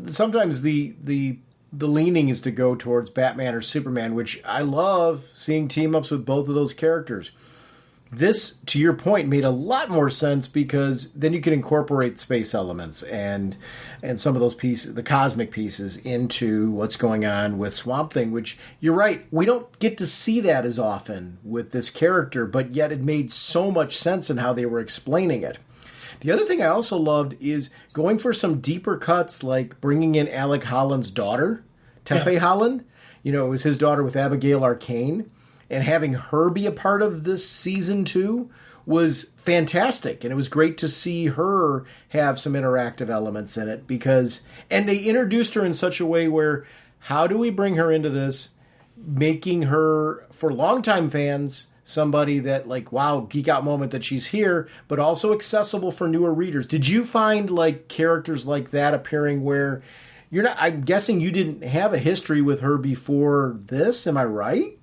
sometimes the the leaning is to go towards Batman or Superman, which I love seeing team-ups with both of those characters. This, to your point, made a lot more sense because then you can incorporate space elements and some of those pieces, the cosmic pieces, into what's going on with Swamp Thing, which, you're right, we don't get to see that as often with this character, but yet it made so much sense in how they were explaining it. The other thing I also loved is going for some deeper cuts, like bringing in Alec Holland's daughter, Tefe Holland. You know, it was his daughter with Abigail Arcane. And having her be a part of this season 2 was fantastic. And it was great to see her have some interactive elements in it and they introduced her in such a way where, how do we bring her into this, making her, for longtime fans, somebody that, like, wow, geek out moment that she's here, but also accessible for newer readers. Did you find, like, characters like that appearing where I'm guessing you didn't have a history with her before this, am I right?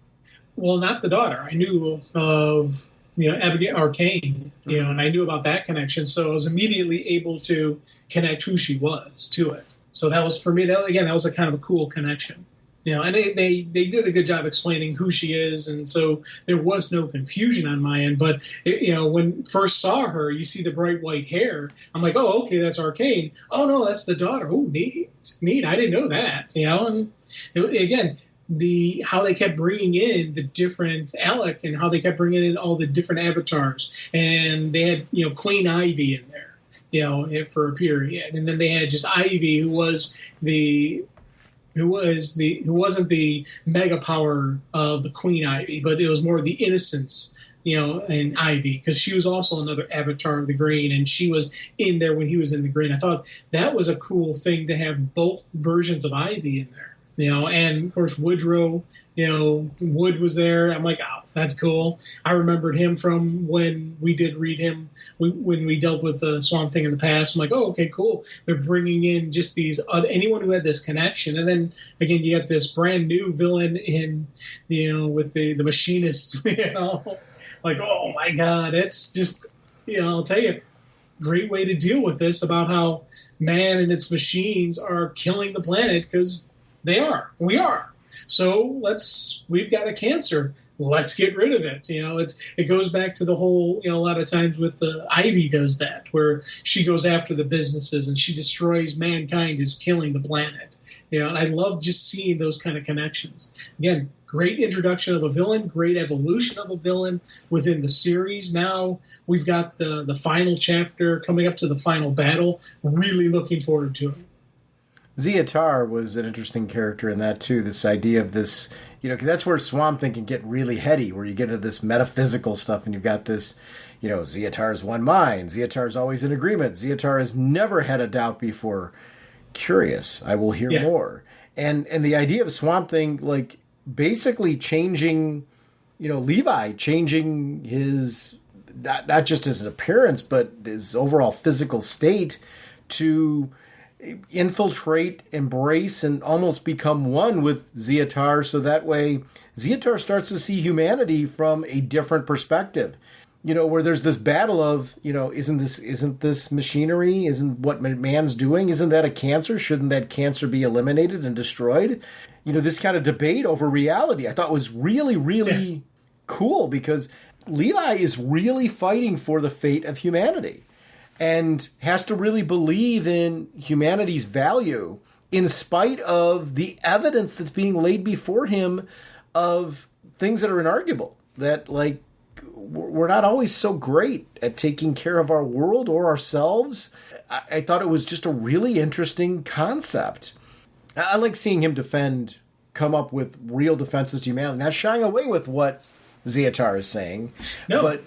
Well, not the daughter. I knew of, Abigail Arcane, and I knew about that connection. So I was immediately able to connect who she was to it. So that was, for me, that was a kind of a cool connection. And they did a good job explaining who she is. And so there was no confusion on my end. But, when first saw her, you see the bright white hair. I'm like, oh, okay, that's Arcane. Oh, no, that's the daughter. Oh, neat. I didn't know that, And again, how they kept bringing in the different Alec and how they kept bringing in all the different avatars, and they had Queen Ivy in there, for a period, and then they had just Ivy, who wasn't the mega power of the Queen Ivy, but it was more the innocence, in Ivy, because she was also another avatar of the Green, and she was in there when he was in the Green. I thought that was a cool thing to have both versions of Ivy in there. And of course Woodrow, Wood was there. I'm like, oh, that's cool. I remembered him from when we did read him, when we dealt with the Swamp Thing in the past. I'm like, oh, okay, cool. They're bringing in just these, anyone who had this connection. And then again, you got this brand new villain in, with the machinist, like, oh my God, it's just, I'll tell you, great way to deal with this about how man and its machines are killing the planet, because we are. So we've got a cancer. Let's get rid of it. It goes back to the whole, a lot of times with Ivy does that, where she goes after the businesses and she destroys mankind, is killing the planet. And I love just seeing those kind of connections. Again, great introduction of a villain, great evolution of a villain within the series. Now we've got the final chapter coming up to the final battle. Really looking forward to it. Zeatar was an interesting character in that, too. This idea of this, because that's where Swamp Thing can get really heady, where you get into this metaphysical stuff, and you've got this, Zeatar's one mind. Zeatar's always in agreement. Zeatar has never had a doubt before. Curious. I will hear more. And the idea of Swamp Thing, like, basically changing, Levi, changing his, not just his appearance, but his overall physical state to infiltrate, embrace, and almost become one with Zeatar, so that way Zeatar starts to see humanity from a different perspective. Where there's this battle of, isn't this machinery, isn't what man's doing, isn't that a cancer? Shouldn't that cancer be eliminated and destroyed? This kind of debate over reality I thought was really, really cool, because Levi is really fighting for the fate of humanity. And has to really believe in humanity's value in spite of the evidence that's being laid before him of things that are inarguable. That, like, we're not always so great at taking care of our world or ourselves. I thought it was just a really interesting concept. I like seeing him come up with real defenses to humanity. Not shying away with what Zeatar is saying, but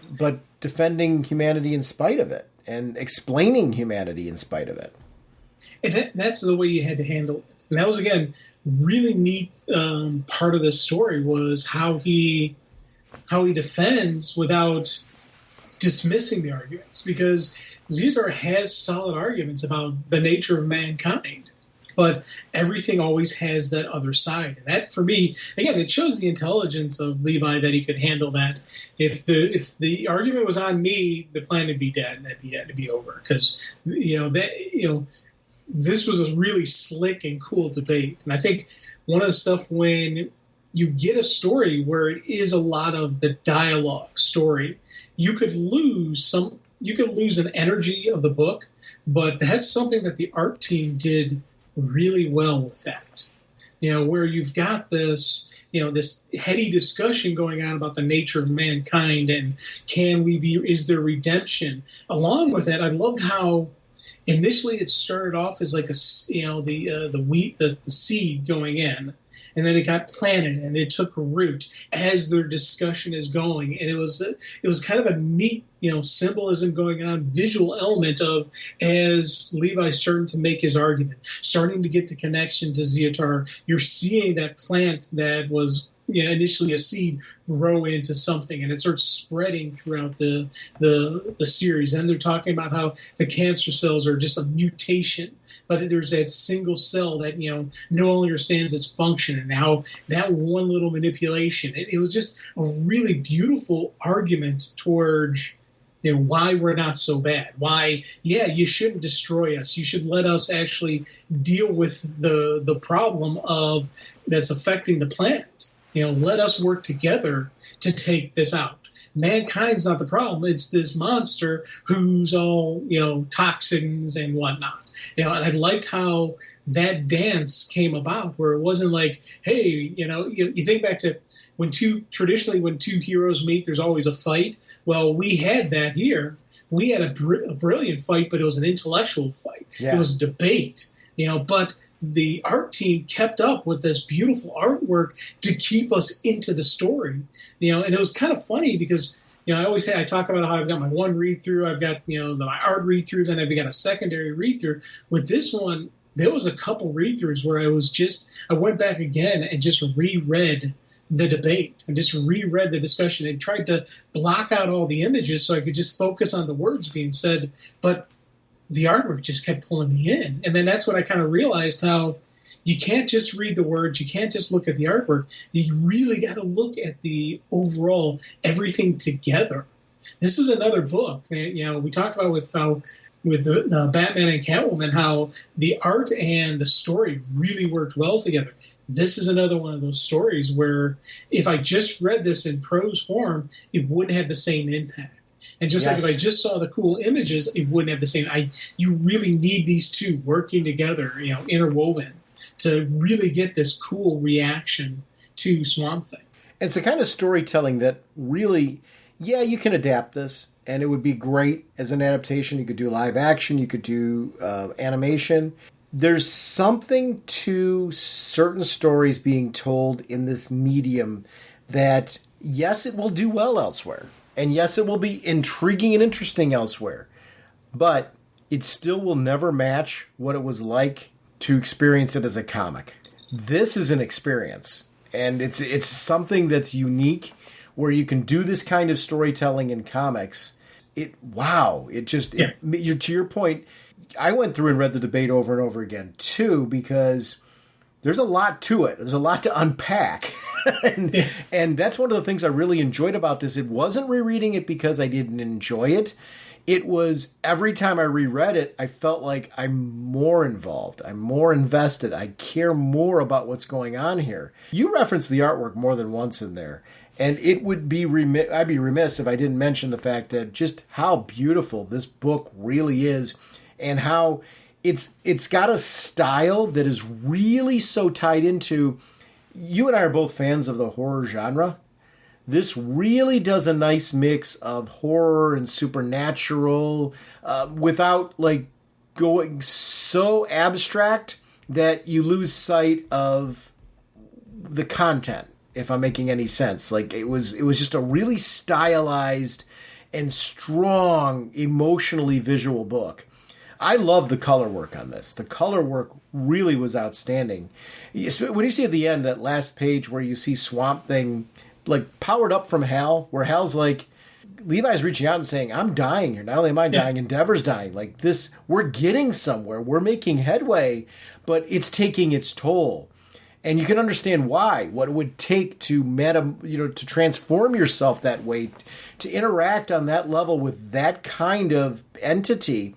defending humanity in spite of it. And explaining humanity in spite of it. And that's the way you had to handle it. And that was, again, really neat part of the story, was how he defends without dismissing the arguments. Because Zeatar has solid arguments about the nature of mankind. But everything always has that other side. And that, for me, again, it shows the intelligence of Levi that he could handle that. If the argument was on me, the planet would be dead and that had to be over. Because this was a really slick and cool debate. And I think one of the stuff when you get a story where it is a lot of the dialogue story, you could lose an energy of the book, but that's something that the art team did really well with that. Where you've got this, this heady discussion going on about the nature of mankind and is there redemption? Along with that, I loved how initially it started off as like the seed going in, and then it got planted and it took root as their discussion is going, and it was kind of a neat symbolism going on, visual element of as Levi's starting to make his argument, starting to get the connection to Zeotar. You're seeing that plant that was initially a seed grow into something, and it starts spreading throughout the series. And they're talking about how the cancer cells are just a mutation, but there's that single cell that no longer understands its function, and how that one little manipulation. It was just a really beautiful argument towards why we're not so bad. Why, you shouldn't destroy us. You should let us actually deal with the problem of that's affecting the planet. Let us work together to take this out. Mankind's not the problem. It's this monster who's all, toxins and whatnot. And I liked how that dance came about, where it wasn't like, hey, you think back to when two heroes meet, there's always a fight. Well, we had that here. We had a brilliant fight, but it was an intellectual fight. Yeah. It was a debate, but the art team kept up with this beautiful artwork to keep us into the story, and it was kind of funny because, I talk about how I've got my one read through, I've got, my art read through, then I've got a secondary read through. With this one, there was a couple read throughs where I went back again and just reread the debate and just reread the discussion and tried to block out all the images so I could just focus on the words being said. But the artwork just kept pulling me in. And then that's when I kind of realized how you can't just read the words. You can't just look at the artwork. You really got to look at the overall, everything together. This is another book. We talked about with Batman and Catwoman, how the art and the story really worked well together. This is another one of those stories where if I just read this in prose form, it wouldn't have the same impact. And just like if I just saw the cool images, it wouldn't have the same. You really need these two working together, interwoven, to really get this cool reaction to Swamp Thing. It's the kind of storytelling that really, you can adapt this, and it would be great as an adaptation. You could do live action, you could do animation. There's something to certain stories being told in this medium that, yes, it will do well elsewhere. And yes, it will be intriguing and interesting elsewhere. But it still will never match what it was like to experience it as a comic. This is an experience. And it's something that's unique where you can do this kind of storytelling in comics. To your point, I went through and read the debate over and over again, too, because there's a lot to it. There's a lot to unpack. and that's one of the things I really enjoyed about this. It wasn't rereading it because I didn't enjoy it. It was every time I reread it, I felt like I'm more involved. I'm more invested. I care more about what's going on here. You referenced the artwork more than once in there. And it would be I'd be remiss if I didn't mention the fact that just how beautiful this book really is, and how it's got a style that is really so tied into. You and I are both fans of the horror genre. This really does a nice mix of horror and supernatural without going so abstract that you lose sight of the content, if I'm making any sense. It was just a really stylized and strong, emotionally visual book. I love the color work on this. The color work really was outstanding. When you see at the end, that last page where you see Swamp Thing powered up from Hal, where Hal's Levi's reaching out and saying, I'm dying here. Not only am I dying, Endeavor's dying. We're getting somewhere. We're making headway, but it's taking its toll. And you can understand why, what it would take to transform yourself that way, to interact on that level with that kind of entity.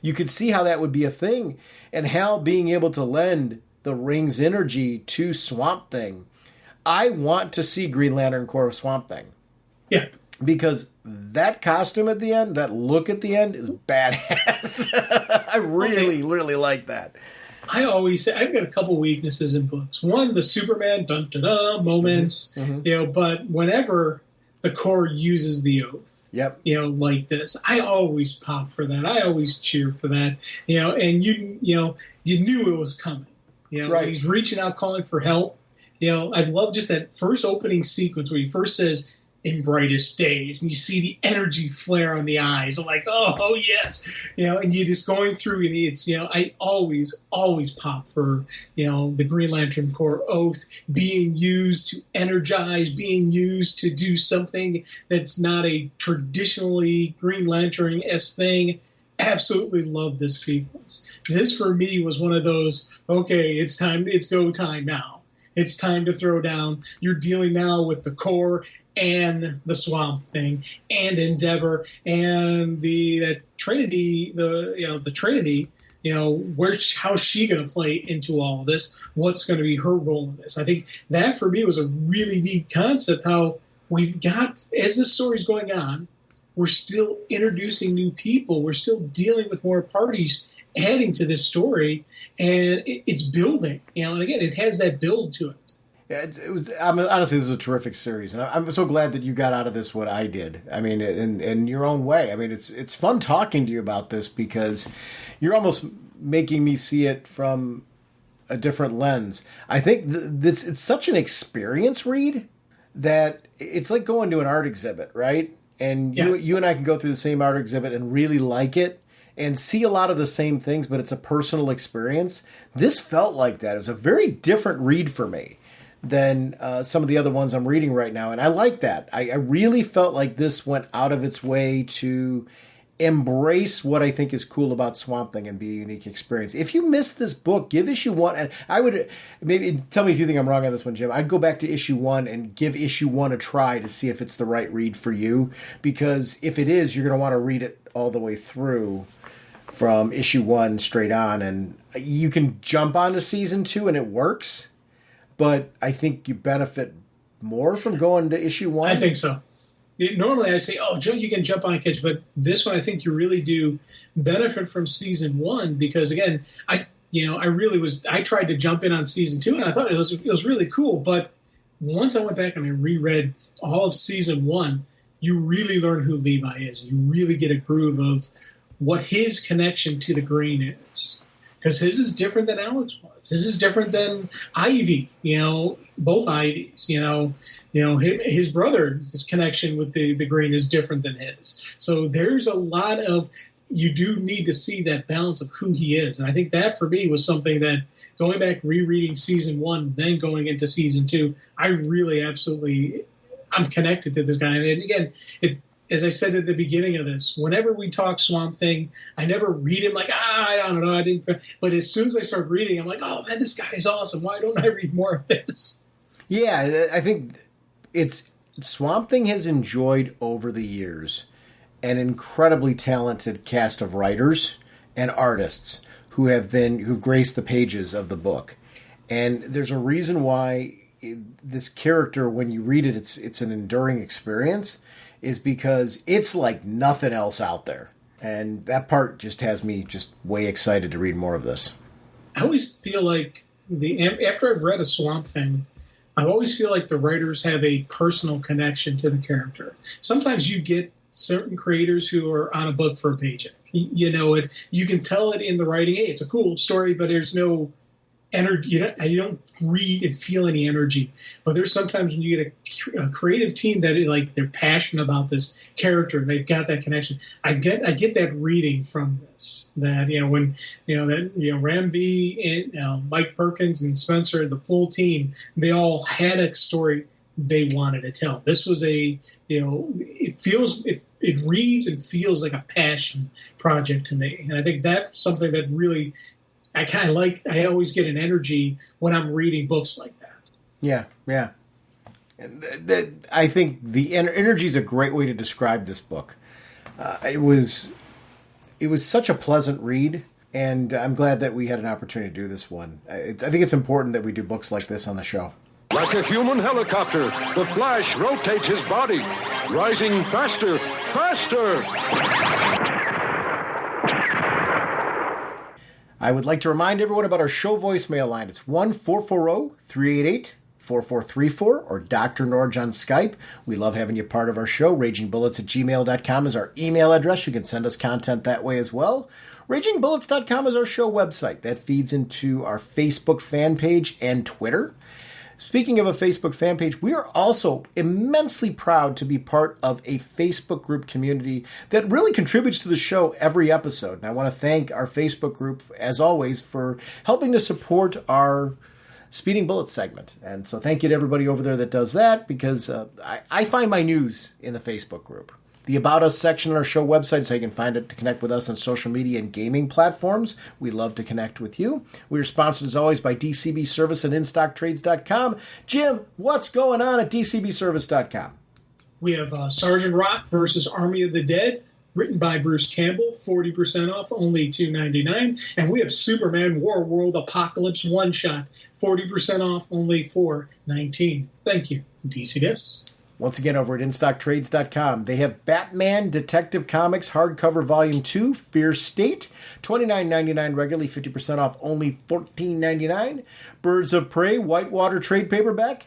you could see how that would be a thing. And Hal being able to lend the ring's energy to Swamp Thing. I want to see Green Lantern Corps of Swamp Thing. Yeah. Because that costume at the end, that look at the end is badass. I really like that. I always say I've got a couple weaknesses in books. One, the Superman dun-da-da moments, but whenever the Corps uses the oath, like this, I always pop for that. I always cheer for that, and you knew it was coming. When he's reaching out, calling for help. I love just that first opening sequence where he first says, "In brightest days," and you see the energy flare on the eyes. I'm like, oh yes, and you're just going through, and it's, I always pop for, the Green Lantern Corps oath being used to energize, being used to do something that's not a traditionally Green Lantern-esque thing. Absolutely love this sequence. This for me was one of those, okay, it's go time now. It's time to throw down. You're dealing now with the Corps and the Swamp Thing and Endeavor and the Trinity, the Trinity. How's she going to play into all of this? What's going to be her role in this? I think that for me was a really neat concept. How we've got, as this story's going on, we're still introducing new people. We're still dealing with more parties adding to this story, and it's building. And again, it has that build to it. Yeah, honestly, this is a terrific series, and I'm so glad that you got out of this what I did. I mean, in your own way. I mean, it's fun talking to you about this because you're almost making me see it from a different lens. I think it's such an experience read that it's like going to an art exhibit, right? And you and I can go through the same art exhibit and really like it and see a lot of the same things, but it's a personal experience. This felt like that. It was a very different read for me than some of the other ones I'm reading right now. And I like that. I really felt like this went out of its way to embrace what I think is cool about Swamp Thing and be a unique experience. If you missed this book, give issue 1. And I would, maybe tell me if you think I'm wrong on this one, Jim. I'd go back to issue 1 and give issue 1 a try to see if it's the right read for you. Because if it is, you're going to want to read it all the way through from issue 1 straight on. And you can jump onto season 2 and it works. But I think you benefit more from going to issue 1. I think so. Normally I say, oh, Joe, you can jump on a catch, but this one I think you really do benefit from season 1 because, again, I tried to jump in on season 2 and I thought it was really cool. But once I went back and I reread all of season 1, you really learn who Levi is. You really get a groove of what his connection to the Green is. Because his is different than Alex was. His is different than Ivy, both Ivies, his brother, his connection with the Green is different than his. So there's a lot of, you do need to see that balance of who he is. And I think that for me was something that going back, rereading season 1, then going into season 2, I really I'm connected to this guy. And again, as I said at the beginning of this, whenever we talk Swamp Thing, I never read him like, I don't know, I didn't. But as soon as I start reading, I'm like, oh man, this guy is awesome. Why don't I read more of this? Yeah, I think Swamp Thing has enjoyed over the years an incredibly talented cast of writers and artists who graced the pages of the book. And there's a reason why this character, when you read it, it's an enduring experience. Is because it's like nothing else out there. And that part just has me just way excited to read more of this. I always feel like after I've read a Swamp Thing, I always feel like the writers have a personal connection to the character. Sometimes you get certain creators who are on a book for a paycheck. You can tell it in the writing. Hey, it's a cool story, but there's no energy. You don't read and feel any energy. But there's sometimes when you get a creative team that they're passionate about this character and they've got that connection. I get that reading from this. That Ram V and Mike Perkins and Spencer, the full team, they all had a story they wanted to tell. This was it reads and feels like a passion project to me, and I think that's something that really. I kind of I always get an energy when I'm reading books like that. Yeah. And I think the energy is a great way to describe this book. It was It was such a pleasant read, and I'm glad that we had an opportunity to do this one. I think it's important that we do books like this on the show. Like a human helicopter, the Flash rotates his body, rising faster, faster. I would like to remind everyone about our show voicemail line. It's 1-440-388-4434 or Dr. Norge on Skype. We love having you part of our show. RagingBullets@gmail.com is our email address. You can send us content that way as well. RagingBullets.com is our show website. That feeds into our Facebook fan page and Twitter. Speaking of a Facebook fan page, we are also immensely proud to be part of a Facebook group community that really contributes to the show every episode. And I want to thank our Facebook group, as always, for helping to support our Speeding Bullets segment. And so thank you to everybody over there that does that, because I find my news in the Facebook group. The About Us section on our show website, so you can find it to connect with us on social media and gaming platforms. We love to connect with you. We are sponsored, as always, by DCB Service and InStockTrades.com. Jim, what's going on at DCBService.com? We have Sergeant Rock versus Army of the Dead, written by Bruce Campbell, 40% off, only $2.99. And we have Superman War World Apocalypse One-Shot, 40% off, only $4.19. Thank you, DCDS. Once again, over at InStockTrades.com, they have Batman Detective Comics Hardcover Volume 2, Fear State, $29.99 regularly, 50% off, only $14.99. Birds of Prey Whitewater Trade Paperback,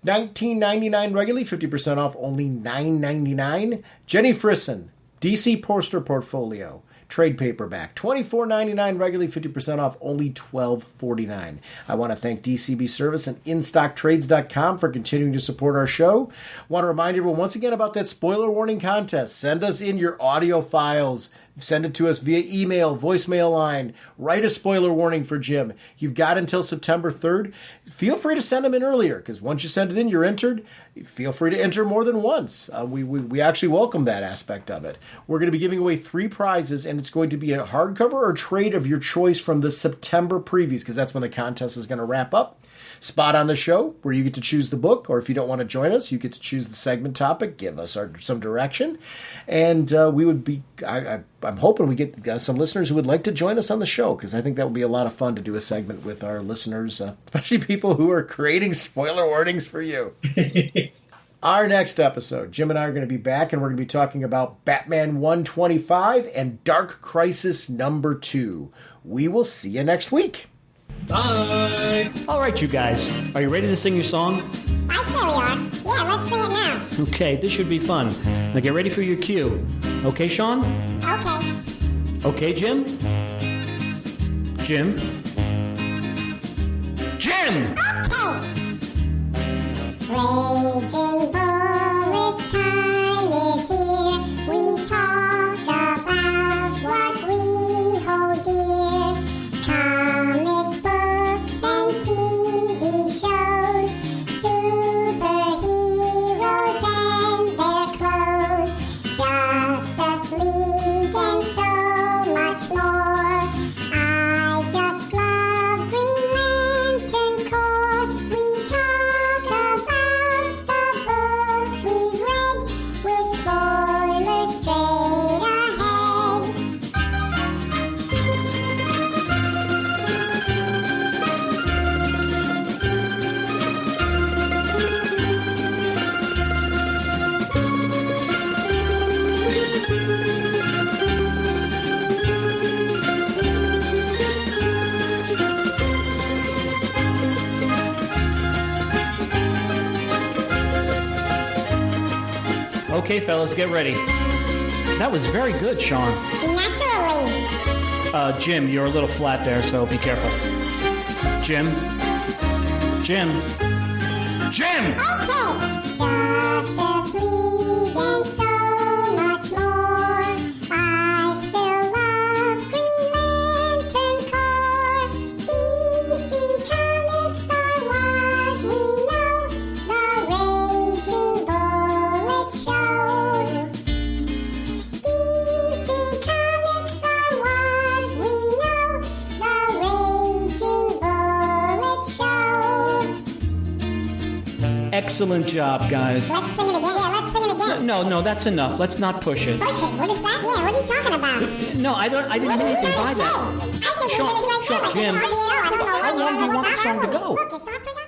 $19.99 regularly, 50% off, only $9.99. Jenny Frisson, DC Poster Portfolio, trade paperback, $24.99 regularly, 50% off, only $12.49. I want to thank DCB Service and InStockTrades.com for continuing to support our show. I want to remind everyone once again about that spoiler warning contest. Send us in your audio files. Send it to us via email, voicemail line. Write a spoiler warning for Jim. You've got until September 3rd. Feel free to send them in earlier, because once you send it in, you're entered. Feel free to enter more than once. We actually welcome that aspect of it. We're going to be giving away 3 prizes, and it's going to be a hardcover or trade of your choice from the September previews, because that's when the contest is going to wrap up. Spot on the show where you get to choose the book, or if you don't want to join us, you get to choose the segment topic, give us some direction. And we would be, I'm hoping we get some listeners who would like to join us on the show, because I think that would be a lot of fun to do a segment with our listeners, especially people who are creating spoiler warnings for you. Our next episode, Jim and I are going to be back, and we're going to be talking about Batman 125 and Dark Crisis number 2. We will see you next week. Bye. All right, you guys. Are you ready to sing your song? I'd say we are. Yeah, let's sing it now. Okay, this should be fun. Now get ready for your cue. Okay, Sean? Okay. Okay, Jim? Jim? Jim! Okay. Raging Bullets time is here. We talk about what we hold dear. Comic books and TV shows. Superheroes and their clothes. Justice League and so much more. I just love Green Lantern Corps. We talk about the books we've read with spoilers straight ahead. Okay, fellas, get ready. That was very good, Sean. Naturally. Jim, you're a little flat there, so be careful. Jim? Jim? Jim! Okay. Justice League and so much more. I still love Green Lantern Corps. DC Comics are what we know. The Raging Bullet Show. DC Comics are what we know. The Raging Bullet Show. Excellent job, guys. Let's sing it again. Yeah, let's sing it again. song. No, that's enough. Let's not push it. Push it. What is that? Yeah, what are you talking about? No, I didn't What mean are you anything trying by to say? that. I think we did it right Jim, there. Like, how long do you want the song to go? Look, it's our production.